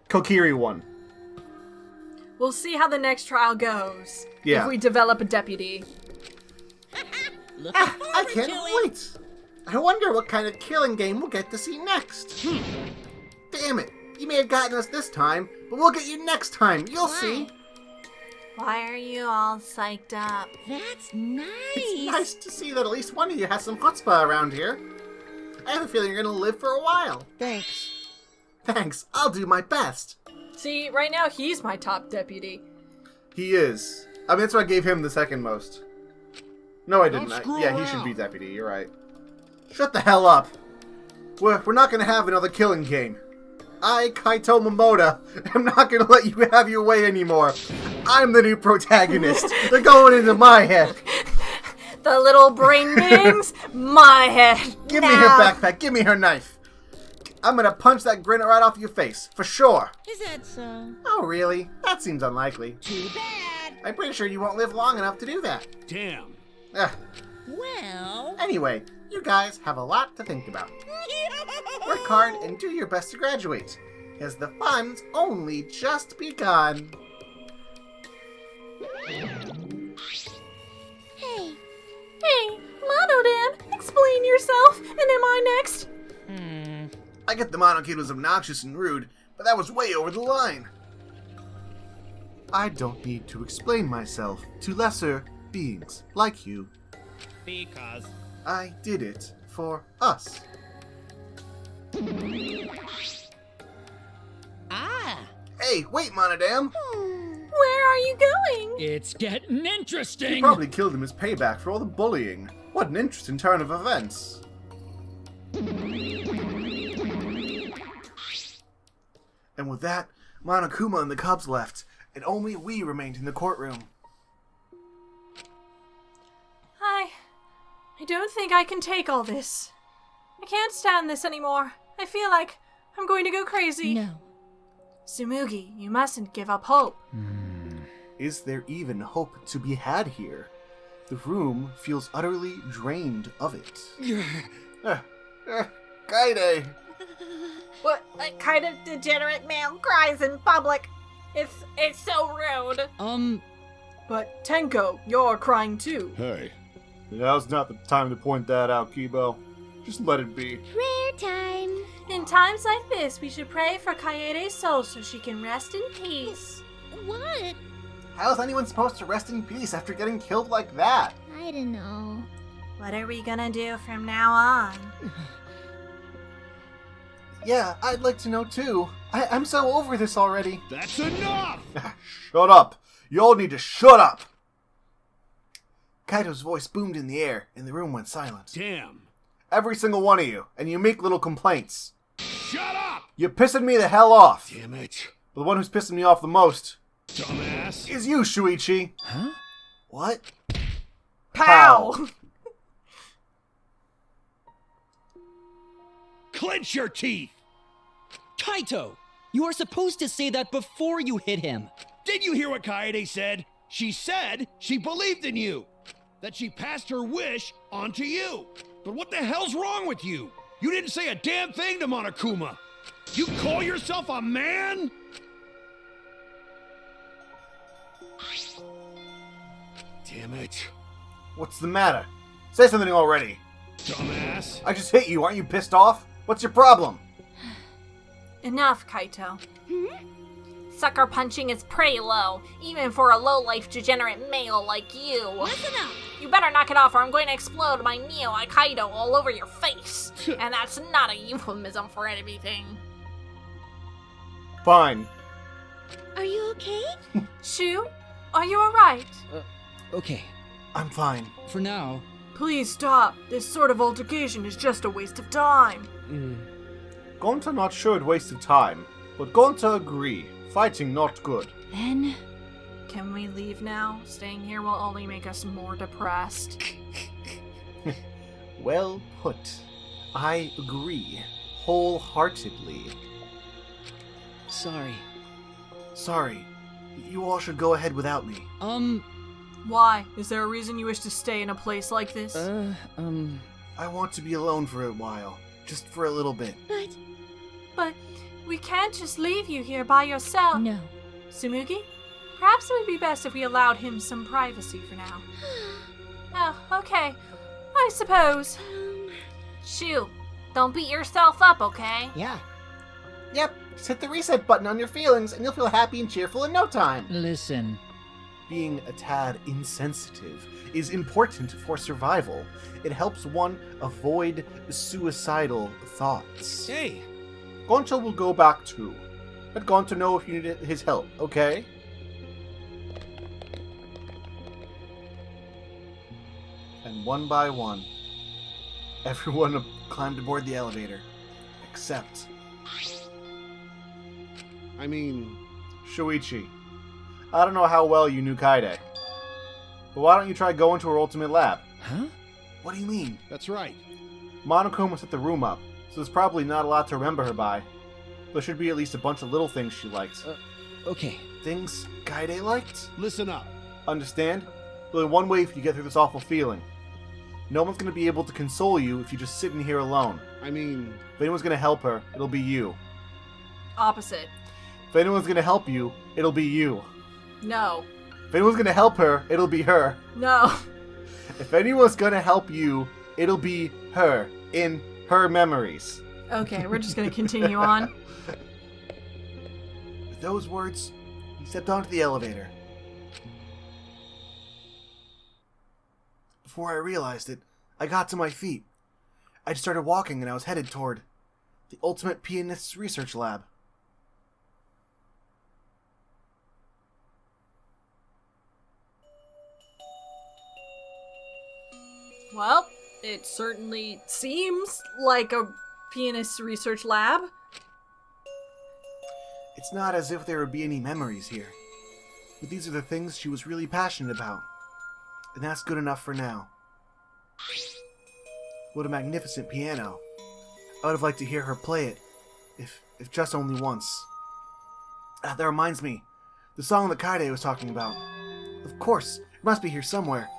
Kokiri 1. We'll see how the next trial goes. Yeah. If we develop a deputy. Looking I forward can't to it. wait. I wonder what kind of killing game we'll get to see next. Damn it. You may have gotten us this time, but we'll get you next time. You'll see. Why are you all psyched up? That's nice. It's nice to see that at least one of you has some chutzpah around here. I have a feeling you're going to live for a while. Thanks. Thanks. I'll do my best. See, right now he's my top deputy. He is. I mean, that's why I gave him the second most. No, I didn't. Don't screw Yeah, he should around. be deputy. You're right. Shut the hell up. We're not going to have another killing game. I, Kaito Momoda, am not going to let you have your way anymore. I'm the new protagonist. They're going into my head. The little brain beings, my head. Give me her backpack. Give me her knife. I'm going to punch that grin right off your face, for sure. Is that so? Oh, really? That seems unlikely. Too bad. I'm pretty sure you won't live long enough to do that. Damn. Ugh. Well... Anyway, you guys have a lot to think about. Work hard and do your best to graduate, as the fun's only just begun. Hey, Monodan, explain yourself, and am I next? I get the Mono Kid was obnoxious and rude, but that was way over the line. I don't need to explain myself to lesser beings like you. Because... I did it for us. Ah! Hey, wait, Monodam! Where are you going? It's getting interesting! You probably killed him as payback for all the bullying. What an interesting turn of events. And with that, Monokuma and the Cubs left, and only we remained in the courtroom. I don't think I can take all this. I can't stand this anymore. I feel like I'm going to go crazy. No. Tsumugi, you mustn't give up hope. Is there even hope to be had here? The room feels utterly drained of it. Kaede! What kind of degenerate male cries in public? It's so rude. But Tenko, you're crying too. Hey. Now's not the time to point that out, Kibo. Just let it be. Prayer time. In times like this, we should pray for Kaede's soul so she can rest in peace. What? How is anyone supposed to rest in peace after getting killed like that? I don't know. What are we gonna do from now on? Yeah, I'd like to know too. I'm so over this already. That's enough! Shut up! You all need to shut up! Kaito's voice boomed in the air, and the room went silent. Damn. Every single one of you, and you make little complaints. Shut up! You're pissing me the hell off. Damn it. But the one who's pissing me off the most Dumbass. is you, Shuichi. Huh? What? Pow! Clench your teeth! Kaito! You are supposed to say that before you hit him. Did you hear what Kaede said? She said she believed in you. That she passed her wish on to you. But what the hell's wrong with you? You didn't say a damn thing to Monokuma. You call yourself a man? Damn it. What's the matter? Say something already. Dumbass. I just hit you. Aren't you pissed off? What's your problem? Enough, Kaito. Hmm? Sucker punching is pretty low, even for a low-life degenerate male like you. Listen up. You better knock it off or I'm going to explode my Neo Aikido all over your face. And that's not a euphemism for anything. Fine. Are you okay? Shu, are you alright? Okay, I'm fine. for now. Please stop. This sort of altercation is just a waste of time. Gonta not sure it waste of time, but Gonta agree. Fighting not good. Then, Can we leave now? Staying here will only make us more depressed. Well put. I agree. Wholeheartedly. Sorry. Sorry. You all should go ahead without me. Why? Is there a reason you wish to stay in a place like this? I want to be alone for a while. Just for a little bit. But we can't just leave you here by yourself. no. Tsumugi, perhaps it would be best if we allowed him some privacy for now. Oh, okay. I suppose. Shu, don't beat yourself up, okay? Yeah. Yep, just hit the reset button on your feelings and you'll feel happy and cheerful in no time. Listen, Being a tad insensitive is important for survival. It helps one avoid suicidal thoughts. Hey. Gonta will go back too. Let Gonta know if you need his help, okay? And one by one, everyone climbed aboard the elevator. Except I mean, Shuichi. I don't know how well you knew Kaede, but why don't you try going to her ultimate lab? Huh? What do you mean? that's right. Monokuma set the room up, so there's probably not a lot to remember her by. There should be at least a bunch of little things she liked. Okay. Things Kaede liked? Listen up. Understand? There's only one way for you to get through this awful feeling. No one's going to be able to console you if you just sit in here alone. I mean, If anyone's going to help her, it'll be you. Opposite. If anyone's going to help you, it'll be you. No. If anyone's going to help her, it'll be her. No. If anyone's going to help you, it'll be her in her memories. Okay, we're just gonna continue on. With those words, he stepped onto the elevator. Before I realized it, I got to my feet. I started walking and I was headed toward the Ultimate Pianist's Research Lab. Well, it certainly seems like a pianist's research lab. It's not as if there would be any memories here, but these are the things she was really passionate about, and that's good enough for now. What a magnificent piano. I would have liked to hear her play it, if just only once. That reminds me, the song that Kaede was talking about. Of course, it must be here somewhere.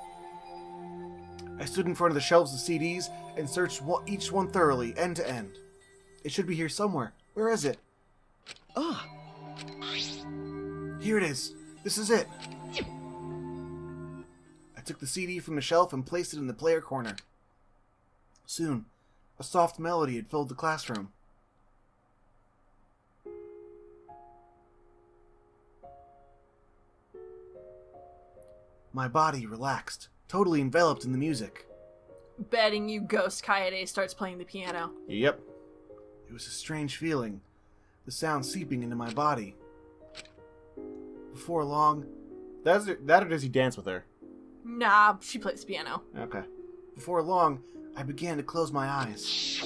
I stood in front of the shelves of CDs and searched each one thoroughly, end to end. It should be here somewhere. Where is it? Ah! Here it is. This is it. took the CD from the shelf and placed it in the player corner. Soon, a soft melody had filled the classroom. My body relaxed, totally enveloped in the music. Betting you Ghost Kaede starts playing the piano. Yep. It was a strange feeling, the sound seeping into my body. Before long... That or does he dance with her? Nah, she plays piano. Okay. Before long, I began to close my eyes.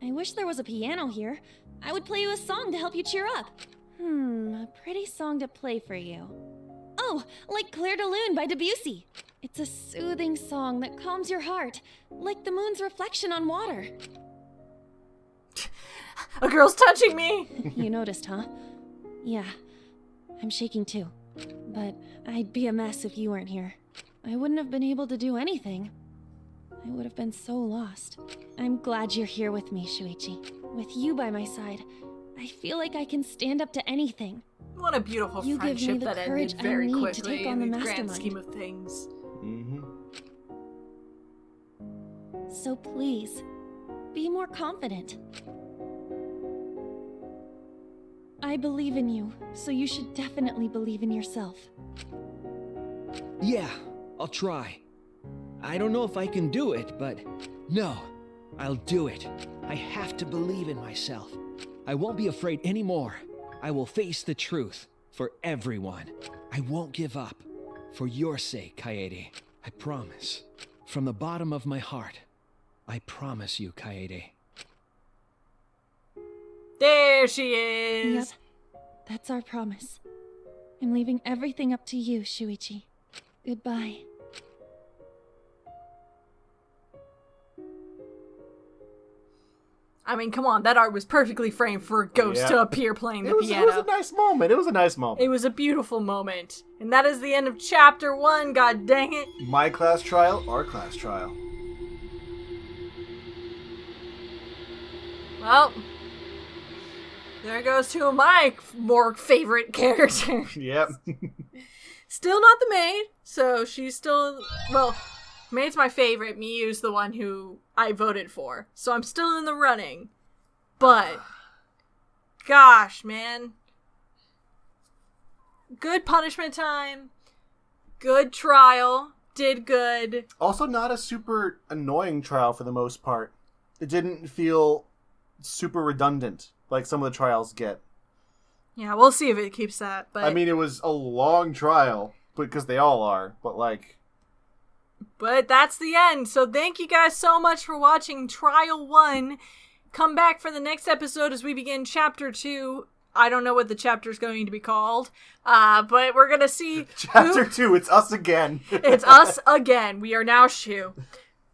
I wish there was a piano here. I would play you a song to help you cheer up. A pretty song to play for you. Oh, like Clair de Lune by Debussy. It's a soothing song that calms your heart, like the moon's reflection on water. A girl's touching me! You noticed, huh? Yeah, I'm shaking too. But I'd be a mess if you weren't here. I wouldn't have been able to do anything. I would have been so lost. I'm glad you're here with me, Shuichi. With you by my side, I feel like I can stand up to anything. What a beautiful You give me friendship the that courage ended very I need quickly to take in on the the grand mastermind. scheme of things. So please, be more confident. I believe in you, so you should definitely believe in yourself. Yeah, I'll try. I don't know if I can do it, but no, I'll do it. I have to believe in myself. I won't be afraid anymore. I will face the truth for everyone. I won't give up. For your sake, Kaede. I promise. From the bottom of my heart, I promise you, Kaede. There she is! Yep, that's our promise. I'm leaving everything up to you, Shuichi. Goodbye. I mean, come on, that art was perfectly framed for a ghost to appear playing the piano. It was a nice moment. It was a nice moment. It was a beautiful moment. And that is the end of chapter 1, god dang it. My class trial, our class trial. Well, there goes two of my more favorite characters. Yep. Still not the maid, so she's still, well, maid's my favorite. Miyu's the one who I voted for, so I'm still in the running. But, gosh, man. Good punishment time. Good trial. Did good. Also not a super annoying trial for the most part. It didn't feel super redundant like some of the trials get. Yeah, we'll see if it keeps that. But I mean, it was a long trial, because they all are, but like... But that's the end. So thank you guys so much for watching Trial 1. Come back for the next episode as we begin Chapter 2. I don't know what the chapter's going to be called, but we're going to see... Chapter 2, it's us again. It's us again. We are now Shu.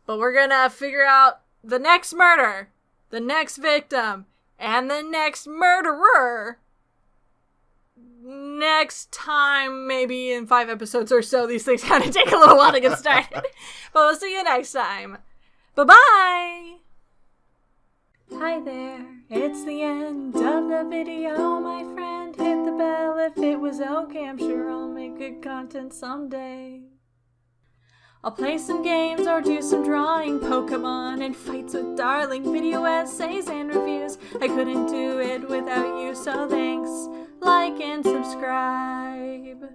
But we're going to figure out the next murder, the next victim, and the next murderer next time, maybe in 5 episodes or so. These things kind of take a little while to get started. But we'll see you next time. Bye-bye! Hi there, it's the end of the video, my friend. Hit the bell if it was okay. I'm sure I'll make good content someday. I'll play some games or do some drawing, Pokemon and fights with darling, video essays and reviews. I couldn't do it without you, so thanks, like and subscribe.